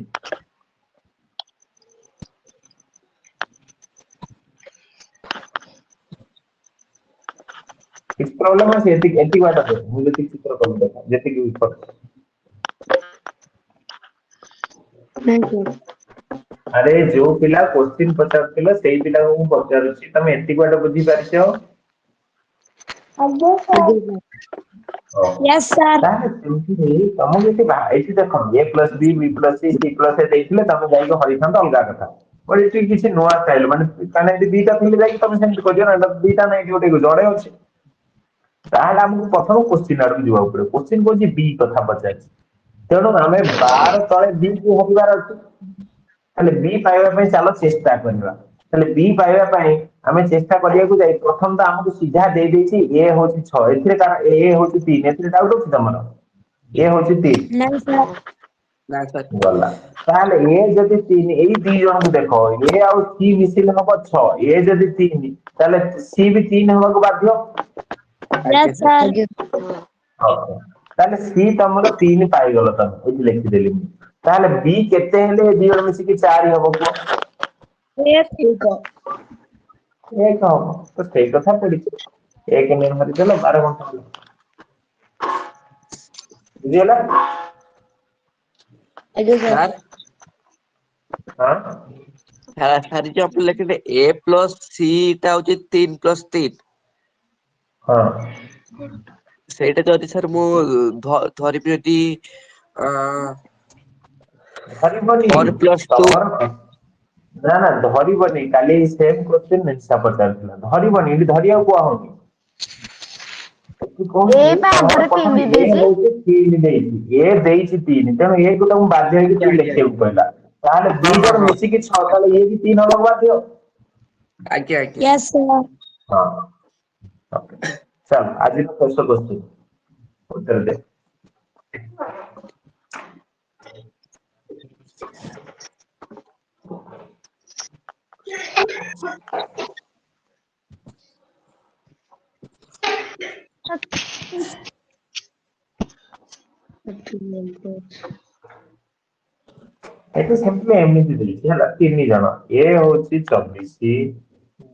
किस प्रॉब्लम अछि एतिक बात है मुझे एतिक चित्र कर देखा जेतिक ऊपर नहीं सर। अरे जो पिला क्वेश्चन पचारथिला सेई पिला को पचारुछि तमे एतिक बात बुझी पारिछो आगे सर। Yes sir. ताहे सेमति तमो एति एति देखो a plus b b plus c c plus a ଦେଇଥିଲେ ତମେ ଯାଇକି ହରିଥାନ୍ତ ଅଲଗା କଥା ବଟ ଏଠି କିଛି ନୂଆ ଷ୍ଟାଇଲ ମାନେ କାନେ ଏଠି ଦିଟା ଥିଲେ ଯାଇକି ତମେ ସେମିତି କରିବ ନା ଦିଟା ନାହିଁ ଏଠି ଗୋଟେ ଜଣେ ଅଛି ତାହେଲେ ଆମକୁ ପ୍ରଥମ କ୍ୱେଶ୍ଚିନ୍ ଆଡକୁ ଯିବାକୁ ପଡିବ କ୍ୱେଶ୍ଚିନ୍ କହୁଛି b କଥା ପଚାରିଛି ତେଣୁ ଆମେ 12 ତଳେ b କୁ ହବିବାର ଅଛି ତାହେଲେ b ପାଇବା ପାଇଁ ଚାଲ ଚେଷ୍ଟା କରିବା ତାହେଲେ b ପାଇବା ପାଇଁ ଆମେ ଚେଷ୍ଟା କରିବାକୁ ଯାଇ ପ୍ରଥମ ତ ଆମକୁ ସିଧା ଦେଇ ଦେଇଛି a ହଉଛି 6 ଏଥିରେ କାରଣ a ହଉଛି 3 ଏଥିରେ ଡାଉଟ ଅଛି ତମର a ହଉଛି 3 नहीं सर। ନା ସାର୍ ଗଲା ତାହେଲେ a ଯଦି 3 ଏଇ ଦି ଜଣଙ୍କୁ ଦେଖ a ଆଉ c ମିଶିଲେ ହବ 6 a ଯଦି 3 ତାହେଲେ c ବି 3 ହବାକୁ ବାଧ୍ୟ यस ଆଜ୍ଞା ସାର୍ सर। ଓକେ ତାହେଲେ c ତମର 3 ପାଇଗଲ ତମେ ଏଠି ଲେଖିଦେଲି ମୁଁ ତାହେଲେ b କେତେ ହେଲେ ଦି ଜଣ ମିଶିକି 4 ହବ କୁହ एक ठीक है। ଏକ ହବ ତ ସେଇ କଥା ପଡିଛି ଏକ ନିର୍ଭରିତ 12 ଘଣ୍ଟା ବୁଝିଗଲା आगे सर। ସାର୍ ହଁ ସାର୍ ଯୋଉ ଆପଣ ଲେଖିଲେ a ପ୍ଲସ୍ c ଟା ହଉଛି 3 ପ୍ଲସ୍ 3 ହଁ ସେଇଟା ଯଦି ସାର୍ ମୁଁ ଧରିବି ଯଦି ଧରିବନି 4 ପ୍ଲସ୍ 2 ତମର ନା ନା ଧରିବନି କାଲି ସେମ୍ କ୍ୱେଶ୍ଚିନ୍ ନିଶା ପଚାରୁଥିଲା ଧରିବନି ଏଠି ଧରିବାକୁ କୁହା ହଉନି ଏଠି ଏ କହୁଛି ପା ତମର ଆଗରେ ପ୍ରଥମ 3 ଏ ଦେଇଛି। ହଉଛି 3 ଦେଇଛି ଏ ଦେଇଛି 3 ତେଣୁ ଏ କୁ ତମକୁ ବାଧ୍ୟ ହେଇକି ଆଜ୍ଞା 3 ଆଜ୍ଞା ଲେଖିବାକୁ ପଡିଲା ତାହେଲେ ହଁ ଦି ହଁ ଜଣ ହଁ ମିଶିକି 6 ତାହେଲେ ଇଏ ବି 3 ହବାକୁ ବାଧ୍ୟ ଆଜ୍ଞା ଆଜ୍ଞା यस सर। ହଁ ଓକେ ଚାଲ ଆଜିର ଶେଷ କ୍ୱେଶ୍ଚିନ୍ ଉତ୍ତର ଦେ ଏଠି ସିମ୍ପଲି ଏମିତି ଦେଇଛି ହେଲା 3 ଜଣ ଏ ହଉଛି 24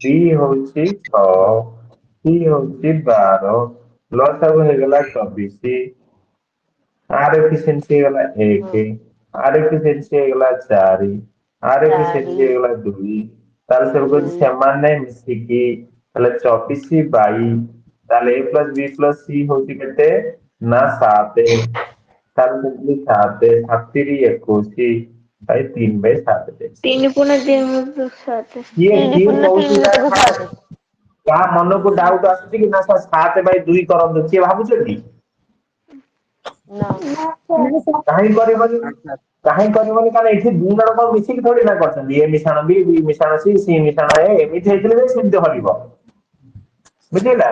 B ହଉଛି 6 C ହଉଛି 12 ଲସାଗୁ ହେଇଗଲା 24 आर एफिशिएंसी ହେଇଗଲା 1 आर एफिशिएंसी ହେଇଗଲା 4 आर एफिशिएंसी ହେଇଗଲା 2 ତାହେଲେ ସବୁ କହୁଛି ସେମାନେ ମିଶିକି ତାହେଲେ 24 22 ତାହେଲେ a plus b plus c ହଉଛି କେତେ ନା 7 ତାହେଲେ ସେମିତି 7 7 21 ଭାଇ 3/7 ଦେଇଛି 3 ପୁଣି 3 7 କିଏ 3 କିଏ ପୁଣି କହୁଛି 3 ସାର୍ କୁ 7। କାହା ମନକୁ ଡାଉଟ ଆସୁଛି କି ନା ସାର୍ 7/2 କରନ୍ତୁ କିଏ ଭାବୁଛନ୍ତି ନା नहीं सर। କାହିଁ କରିବନି କାହିଁ କରିବନି କାରଣ ଏଠି ଦି ଜଣଙ୍କ ମିଶିକି ଥୋଡି ନା କରିଛନ୍ତି ଏ ମିଶାଣ ବି ମିଶାଣ ସି ମିଶାଣ ଏ ଏମିତି ହେଇଥିଲେ ଯେ ସେମିତି ହରିବ ବୁଝିଲା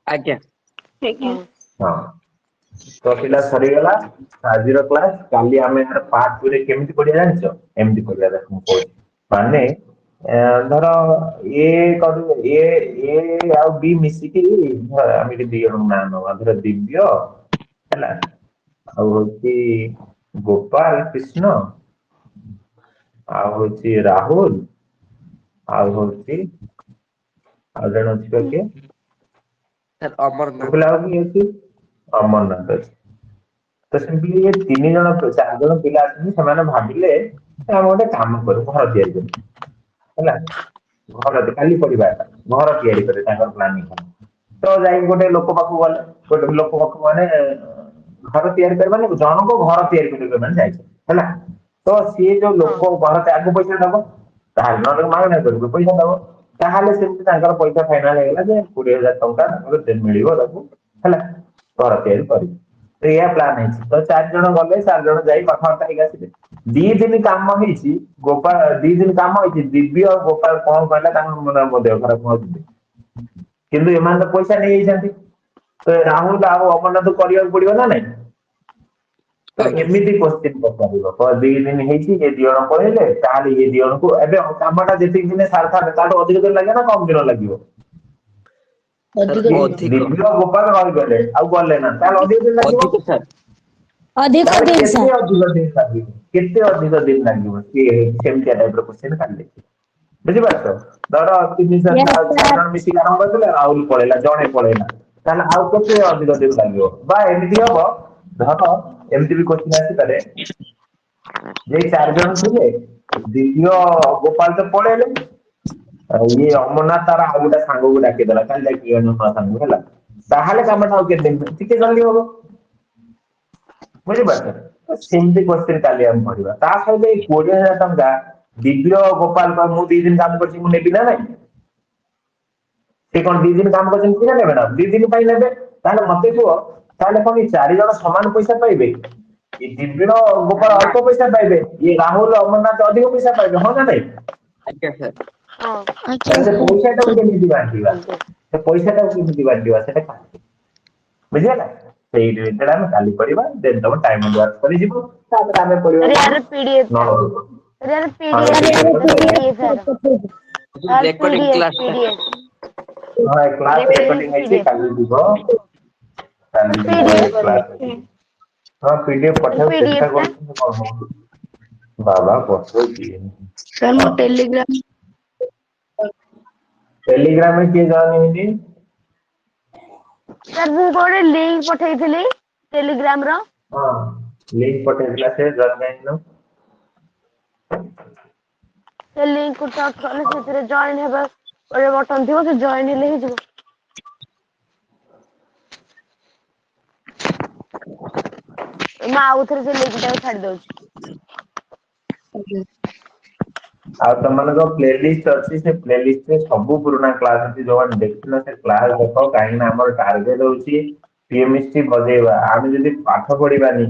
ଆଜ୍ଞା ଆଜ୍ଞା ହଁ ତ ପିଲା ସରିଗଲା ଆଜିର କ୍ଲାସ କାଲି ଆମେ ଏହାର ପାର୍ଟ 2 ରେ କେମିତି ପଢିବା ଜାଣିଛ ଏମିତି ପଢିବା ଦେଖ ମୁଁ କହୁଛି ମାନେ ଧର ଏ କରୁ ଏ ଆଉ ବି ମିଶିକି ଆମେ ଦି ଜଣଙ୍କ ନାଁ ନବା ଧର ଦିବ୍ୟ ହେଲା ଆଉ ହଉଛି ଗୋପାଳ କୃଷ୍ଣ ଆଉ ହଉଛି ରାହୁଲ ଆଉ ହଉଛି ଆଉ ଜଣେ ଅଛି ତ କିଏ ସାର୍ ଅମରନାଥ ପିଲା ଆଉ କିଏ ଅଛି ଅମରନାଥ ଅଛି ତ ସେମିତି ଏ 3 ଜଣ 4 ଜଣ ପିଲା ଅଛନ୍ତି ସେମାନେ ଭାବିଲେ ଆମେ ଗୋଟେ କାମ କରୁ ଘର ତିଆରି କରୁ ହେଲା ଘର କାଲି ପଢିବା ଏଟା ଘର ତିଆରି କରେ ତାଙ୍କର ପ୍ଲାନିଂ କଣ ତ ଯାଇକି ଗୋଟେ ଲୋକ ପାଖକୁ ଗଲେ ଗୋଟେ ଲୋକ ପାଖକୁ ମାନେ ଘର ତିଆରି କରିବା ମାନେ ଜଣଙ୍କ ଘର ତିଆରି କରିବାକୁ ମାନେ ଯାଇଛନ୍ତି ହେଲା ତ ସିଏ ଯୋଉ ଲୋକ ଘର ତାକୁ ପଇସା ଦବ ତାହେଲେ ନହେଲେ ମାଗଣା କରିବୁ ପଇସା ଦବ ତାହେଲେ ସେମିତି ତାଙ୍କର ପଇସା ଫାଇନାଲ ହେଇଗଲା ଯେ 20,000 ଟଙ୍କା ତାଙ୍କର ମିଳିବ ତାକୁ ହେଲା ଘର ତିଆରି କରିବୁ ତ ଏଇଆ ପ୍ଲାନ ହେଇଛି ତ 4 ଜଣ ଗଲେ 4 ଜଣ ଯାଇ କଥାବାର୍ତ୍ତା ହେଇକି ଆସିଲେ 2 ଦିନ କାମ ହେଇଛି ଗୋପାଳ 2 ଦିନ କାମ ହେଇଛି ଦିବ୍ୟ ଆଉ ଗୋପାଳ କଣ କହିଲା ତାଙ୍କ ମୋ ଦେହ ଖରାପ ମୁଁ ଯିବି କିନ୍ତୁ ଏମାନେ ତ ପଇସା ନେଇଯାଇଛନ୍ତି ତ ରାହୁଲ ଆଉ ଅମରନାଥ କରିବାକୁ ପଡିବ ନା ନାଇଁ ତ ଆଜ୍ଞା ଏମିତି କ୍ୱେଶ୍ଚିନ୍ ପଚାରିବ 2 ଦିନ ହେଇଛି ଏ ଦି ଜଣ ପଳେଇଲେ ତାହେଲେ ଏ ଦି ଜଣଙ୍କୁ ଏବେ କାମଟା ଯେତିକି ଦିନେ ସାରିଥାନ୍ତେ ତାଠୁ ଅଧିକ ଦିନ ଲାଗିବ ନା କମ ଦିନ ଲାଗିବ ଅଧିକ ଅଧିକ ଦିବ୍ୟ ଗୋପାଳ ରହିଗଲେ ଆଉ ଗଲେ ନା ତାହେଲେ ଅଧିକ ଦିନ ଲାଗିବ। ଅଧିକ ସାର୍ ଅଧିକ ତାହେଲେ ଦିନ କେତେ ସାର୍ ଅଧିକ ଦିନ ଲାଗିବ କେତେ ଅଧିକ ଦିନ ଲାଗିବ ସିଏ ସେମିତିଆ ଟାଇପର କ୍ୱେଶ୍ଚିନ୍ କାଢିଲେ ବୁଝିପାରୁଛ। ଧର ତିନି ଚାରି Yes, ଚାରି sir. ଜଣ ମିଶିକି ଆରମ୍ଭ କରିଥିଲେ ରାହୁଲ ପଳେଇଲା ଜଣେ ପଳେଇଲା ତାହେଲେ ଆଉ କେତେ ଅଧିକ ଦିନ ଲାଗିବ ବା ଏମିତି ହବ। ଧର ଏମିତି ବି କ୍ୱେଶ୍ଚିନ୍ ଆସିପାରେ ଯେ 4 ଜଣ ଥିଲେ ଦିବ୍ୟ ଗୋପାଳ ତ ପଳେଇଲେ ଆଉ ଇଏ ଅମରନାଥ ତାର ଆଉ ଗୋଟେ ସାଙ୍ଗକୁ ଡାକିଦେଲା କାଲି ଡାକିବ ନୂଆ ସାଙ୍ଗକୁ ହେଲା ତାହେଲେ କାମଟା ଆଉ କେତେ ଦିନ ଟିକେ ଜଲ୍ଦି ହବ ବୁଝିପାରୁଛ। ତ ସେମିତି କ୍ୱେଶ୍ଚିନ୍ କାଲି ଆମେ ପଢିବା ତା ସହିତ ଏଇ 20,000 ଟଙ୍କା ଦିବ୍ୟ ଗୋପାଳ ମୁଁ 2 ଦିନ କାମ କରିଛି ମୁଁ ନେବି ନା ନାଇଁ ସେ କଣ 2 ଦିନ କାମ କରିଛନ୍ତି କିନା ନେବେ ନା 2 ଦିନ ପାଇଁ ନେବେ ତାହେଲେ ମତେ କୁହ ତାହେଲେ କଣ ଏଇ 4 ଜଣ ସମାନ ପଇସା ପାଇବେ ଏ ଦିବ୍ୟ ଗୋପାଳ ଅଳ୍ପ ପଇସା ପାଇବେ ଇଏ ରାହୁଲ ଅମରନାଥ ଅଧିକ ପଇସା ପାଇବେ ହଁ ନା ନାଇଁ। ଆଜ୍ଞା ସାର୍ ହଁ ଆଜ୍ଞା ତାହେଲେ ସେ ସାର୍ ପଇସାଟାକୁ କେମିତି ବାଣ୍ଟିବା ସେ ପଇସାଟାକୁ କେମିତି ବାଣ୍ଟିବା ସେଟା କାଲି ବୁଝିହେଲା ସେଇ ରିଲେଟେଡ୍ ଆମେ କାଲି ପଢିବା ଦେନ୍ ତମ ଟାଇମ ୱାର୍କ କରିଯିବ ତାପରେ ଆମେ ପଢିବା ଆରେ କଣ ୟାର ପିଡିଏଫ ନଳକୂପ। यार ହଁ पीडीएफ ଏଇ ସାର୍ यार PDF पीडीएफ यार ରେକର୍ଡିଂ पीडीएफ କ୍ଲାସ୍ ଟା पीडीएफ ହଁ କ୍ଲାସ ରେକର୍ଡିଂ ହେଇଛି पीडीएफ କାଲି ଯିବ କାଲି ଯିବ पीडीएफ କ୍ଲାସ ହଁ ପିଡିଏଫ ପଠେଇବାକୁ ଚେଷ୍ଟା पीडीएफ ଟା କରୁଛନ୍ତି କଣ ହଉଛି ବାବା ପଠଉଛି ସାର୍ ମୁଁ ଟେଲିଗ୍ରାମ ଟେଲିଗ୍ରାମରେ କିଏ ଜଏନ୍ ହେଇନି यार ମୁଁ ଗୋଟେ ଲିଙ୍କ ପଠେଇଥିଲି ଟେଲିଗ୍ରାମ ର ହଁ ଲିଙ୍କ ପଠେଇଥିଲା ସେ ଜଏନ୍ ହେଇନ ସେ ଲିଙ୍କ କୁ ଟଚ୍ କଲେ ସେଥିରେ ଜଏନ୍ ହେବା ଗୋଟେ ବଟନ ଥିବ ସେ ଜଏନ୍ ହେଲେ ହେଇଯିବ। ମୁଁ ଆଉଥରେ ସେ ଲିଙ୍କ ଟାକୁ ଛାଡି ଦଉଛି। ଆଉ ତମମାନଙ୍କ ପ୍ଲେଲିଷ୍ଟ ଅଛି ସେ ପ୍ଲେଲିଷ୍ଟରେ ସବୁ ପୁରୁଣା କ୍ଲାସ ଅଛି ଯୋଉମାନେ ଦେଖିନ ସେ କ୍ଲାସ ଦେଖ କାହିଁକି ନା ଆମର ଟାର୍ଗେଟ ହଉଛି ପିଏମଇଷ୍ଟି ବଜେଇବା ଆମେ ଯଦି ପାଠ ପଢିବାନି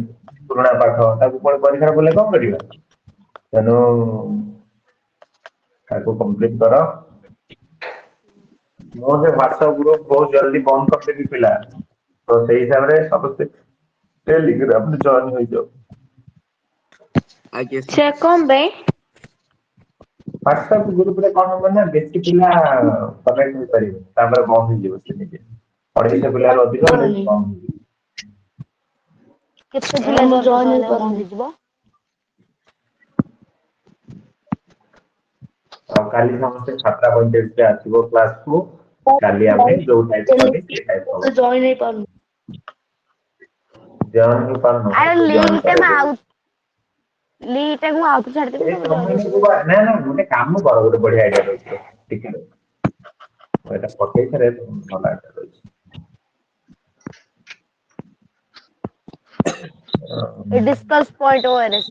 ପୁରୁଣା ପାଠ ତାକୁ ପୁଣି ପରୀକ୍ଷାରେ ପଡିଲେ କଣ କରିବା ତେଣୁ ତାକୁ କମ୍ପ୍ଲିଟ କର ମୁଁ ସେ ହ୍ୱାଟ୍ସଆପ ଗ୍ରୁପ ବହୁତ ଜଲ୍ଦି ବନ୍ଦ କରିଦେବି ପିଲା ତ ସେଇ ହିସାବରେ ସମସ୍ତେ ଟେଲିଗ୍ରାମରେ ଜଏନ୍ ହେଇଯାଅ। ଆଜ୍ଞା ସାର୍ ସେ କଣ ପାଇଁ? ହ୍ୱାଟ୍ସଆପ ଗ୍ରୁପରେ କଣ ହବ ନା ବେଶୀ ପିଲା କନେକ୍ଟ ହେଇପାରିବେ ତାପରେ ବନ୍ଦ ହେଇଯିବ ସେ ନିଜେ 250 ପିଲାରୁ ଅଧିକ ହେଲେ ବନ୍ଦ ହେଇଯିବ। କେତେ ପିଲା ମୁଁ ଜଏନ୍ ଜଏନ୍ ହେଲେ ବନ୍ଦ ହେଇପାରୁନି ହେଇଯିବ? ଆଉ କାଲି ସମସ୍ତେ 7:45 ରେ ଆସିବ କ୍ଲାସକୁ କାଲି ଆମେ ଯୋଉ ଟାଇପ କଲି ସେ ଟାଇପ ହବ ଜଏନ୍ ହେଇପାରୁନି ଜଏନ୍ ହେଇପାରୁନ ଆରେ ମୁଁ ଜଏନ୍ ଲିଙ୍କ ଟା ମୁଁ କରେଇଦେବି। ଆଉ ଲିଙ୍କ ଟାକୁ ମୁଁ ଆଉଥରେ ଛାଡିଦେବି ଏ ତମେ ଜଏନ୍ ତମମାନଙ୍କୁ ହେଇଯିବ। ନା ନା ଗୋଟେ କାମ କର ଗୋଟେ ବଢିଆ ଆଇଡିଆ ଦଉଛି ତ ଟିକେ ରୁହ। ମୁଁ ଏଇଟା ପଠେଇ ସାରେ ଭଲ ଆଇଡିଆ ଦଉଛି। ଏ ଡିସକସ ପଏଣ୍ଟ ଓଆରଏସ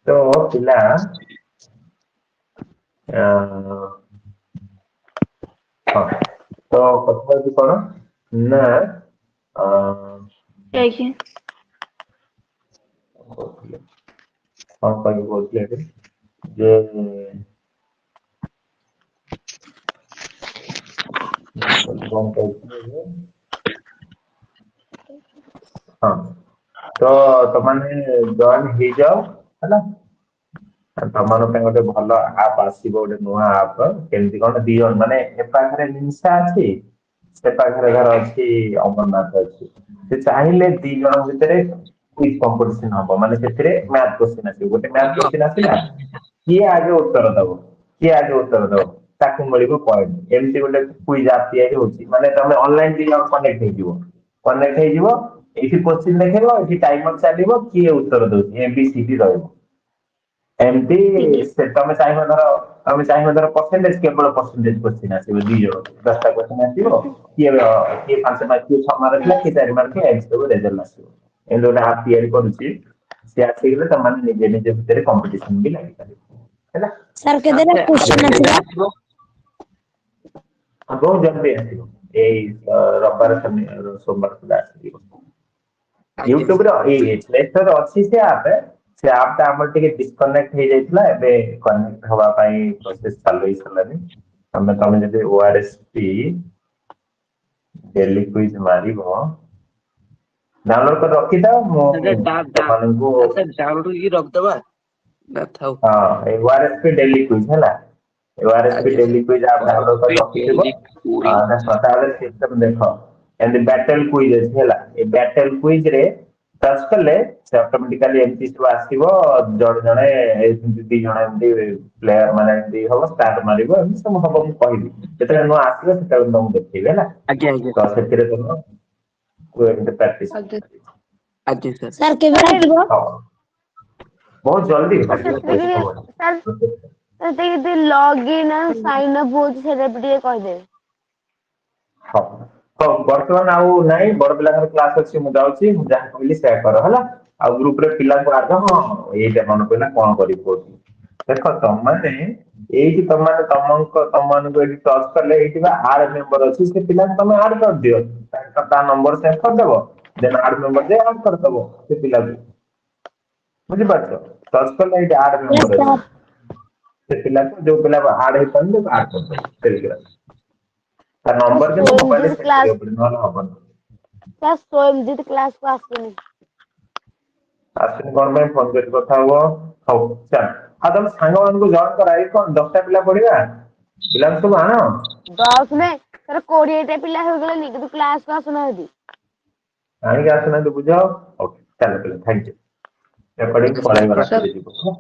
ତ ପିଲା ଆ ହଁ ତ କଥା ହଉଛି କଣ ନା ଅ ଆଜ୍ଞା କହୁଥିଲେ କଣ କହିବି କହୁଥିଲେ ଏଠି ଯେ କଣ କହୁଥିଲେ ଯେ ହଁ ତ ତମାନେ ଜଏନ୍ ହେଇଯାଅ ହେଲା ତମାନଙ୍କ ପାଇଁ ଗୋଟେ ଭଲ ଆପ୍ ଆସିବ ଗୋଟେ ନୂଆ ଆପ୍ କେମିତି କଣ 2 ଜଣ ମାନେ ଏ ପାଖରେ ଲିସା ଅଛି ସେ ପାଖରେ ଧର ଅଛି ଅମରନାଥ ଅଛି ସେ ଚାହିଁଲେ 2 ଜଣଙ୍କ ଭିତରେ କୁଇଜ୍ କମ୍ପିଟିସନ ହବ ମାନେ ସେଥିରେ ମ୍ୟାଥ କୋଶ୍ଚିନ୍ ଆସିବ ଗୋଟେ ମ୍ୟାଥ କୋଶ୍ଚିନ୍ ଆସିଲା କିଏ ଆଗେ ଉତ୍ତର ଦବ କିଏ ଆଗେ ଉତ୍ତର ଦବ ତାକୁ ମିଳିବ ପଏଣ୍ଟ ଏମିତି ଗୋଟେ କୁଇଜ୍ ଆପ୍ ତିଆରି ହଉଛି ମାନେ ତମେ ଅନଲାଇନ 2 ଜଣ କନେକ୍ଟ ହେଇଯିବ ଏଇଠି କୋଶ୍ଚିନ୍ ଦେଖେଇବ ଏଇଠି ଟାଇମର ଚାଲିବ କିଏ ଉତ୍ତର ଦଉଛି ABCD ରହିବ ଏମିତି ସେ ତମେ ଚାହିଁବ ଧର ପରସେଣ୍ଟେଜ କେବଳ ପରସେଣ୍ଟେଜ କୋଶ୍ଚିନ୍ ଆସିବ 2 ଜଣ 10ଟା କୋଶ୍ଚିନ୍ ଆସିବ କିଏ 5 ମାର୍କ କିଏ 6 ମାର୍କ ରଖିଲା କିଏ 4 ମାର୍କ ଏମିତି ସବୁ ରେଜଲ୍ଟ ଆସିବ ଏମିତି ଗୋଟେ ଆପ୍ ତିଆରି କରୁଛି ସେ ଆସିଗଲେ ତମାନେ ନିଜେ ନିଜ ଭିତରେ କମ୍ପିଟିସନ ବି ଲାଗିପାରିବ ହେଲା ସାର୍ ସାର୍ କେତେଟା ସେ କ୍ୱେଶ୍ଚନ୍ କେବେ ଆସିବ ଆସିବ? ବହୁତ ଜଲ୍ଦି ଆସିବ ଏଇ ରବିବାର ସୋମବାର ସୁଦ୍ଧା ଆସିଯିବ ଆଜ୍ଞା ୟୁଟ୍ୟୁବରେ ପ୍ଲେ ଷ୍ଟୋରରେ ଅଛି ସେ ଆପ୍ ଟା ଆମର ଟିକେ ଡିସକନେକ୍ଟ ହେଇଯାଇଥିଲା ଏବେ କନେକ୍ଟ ହବା ପାଇଁ ପ୍ରୋସେସ ଚାଲୁ ହେଇସାରିଲାଣି ତମେ ଯଦି ORSP ଡେଲି କୁଇଜ ମାରିବ ଡାଉନଲୋଡ କରି ରଖିଥାଅ ମୁଁ ସାର୍ ତମମାନଙ୍କୁ ଡାଉନଲୋଡ କରିକି ରଖିଦବା ନା ଥାଉ। हाँ ORSP डेली क्विज है ना ORSP ଆଜ୍ଞା डेली क्विज आप डाउनलोड कर ସାର୍ रखिथिबो କୁଇ ना सदाବେଳେ सिस्टम देखो एंड बैटल क्विज ଅଛି ହେଲା ए बैटल क्विज रे टच कले से ऑटोमेटिकली एमटी सब आसीबो जण जणे एमटी दी जण एमटी प्लेयर माने एमटी हबो स्टार्ट मारिबो एमटी सब हबो मु कहिबी जेतले नो आसीबो सेतले तुमକୁ ଦେଖେଇବେ ହେଲା ଆଜ୍ଞା ଆଜ୍ଞା ତ ସେଥିରେ ତମ ଏମଟି ପ୍ରାକ୍ଟିସ ଆଜ୍ଞା ସାର୍ ସାର୍ କେବେ ଆସିବ? बहुत जल्दी ସେଥିରେ ସାର୍ हबो ଯଦି ଲଗଇନ୍ ଆଉ ସାଇନ୍ ଅପ୍ ହଉଛି ସେଇଟା ବି ଟିକେ କହିଦେବେ। ହଁ ହଉ ବର୍ତ୍ତମାନ ଆଉ ନାଇଁ ବଡ ପିଲାଙ୍କର କ୍ଲାସ ଅଛି ମୁଁ ଯାଉଛି ମୁଁ ଯାହା କହିଲି ସେୟା କର ହେଲା ଆଉ ଗ୍ରୁପ ରେ ପିଲାଙ୍କୁ ଆଗ ହଁ ଏଇଟା ମନେ ପଇଲା କଣ କରିବି କହୁଛି ଦେଖ ତମମାନେ ଏଇଠି ତମମାନେ ତମମାନଙ୍କୁ ଏଇଠି ଟଚ୍ କଲେ ଏଇଠି ବା ଆଡ୍ ମେମ୍ବର ଅଛି ସେ ପିଲାଙ୍କୁ ତମେ ଆଡ୍ କରିଦିଅ ତା ନମ୍ବର ସେଭ୍ କରିଦବ ଦେନ୍ ଆଡ୍ ମେମ୍ବର ଦେଇ ଆଡ୍ କରିଦବ ସେ ପିଲାକୁ ବୁଝିପାରୁଛ ଟଚ୍ କଲେ ଏଇଠି ଆଡ୍ Yes, ମେମ୍ବର ଅଛି sir. ସେ ପିଲାକୁ ଯୋଉ ପିଲା ଆଡ୍ ହେଇପାରୁନି ତାକୁ ଆଡ୍ କରିଦବ ଟେଲିଗ୍ରାମ ତା ସାର୍ ନମ୍ବର କିନ୍ତୁ ମୋବାଇଲରେ ସ୍ୱୟଂଜିତ ସେଭ୍ କ୍ଲାସ କରିବାକୁ ପଡିବ ନହେଲେ ହବନି ସାର୍ ସ୍ୱୟଂଜିତ କ୍ଲାସ କୁ ଆସୁନି। ଆସୁନି କଣ ପାଇଁ ଫୋନ କରି କଥା ହୁଅ ହଉ ଚାଲ ଆଉ ତମ ସାଙ୍ଗମାନଙ୍କୁ ଜଏନ୍ କର ଏଇ କଣ 10ଟା ପିଲା ପଢିବା ପିଲାଙ୍କୁ ସବୁ ଆଣ 10 ନୁହେଁ ସାର୍ 20ଟା ପିଲା ହେଇଗଲେଣି କିନ୍ତୁ କ୍ଲାସ କୁ ଆସୁନାହାନ୍ତି। ଆଣିକି ଆସୁନାହାନ୍ତି ବୁଝ ହଉ ଚାଲ ପିଲା ଥ୍ୟାଙ୍କ ୟୁ ରେକର୍ଡିଂ ସାର୍ ପଳେଇବ ସାର୍ ରାତିରେ ଯିବ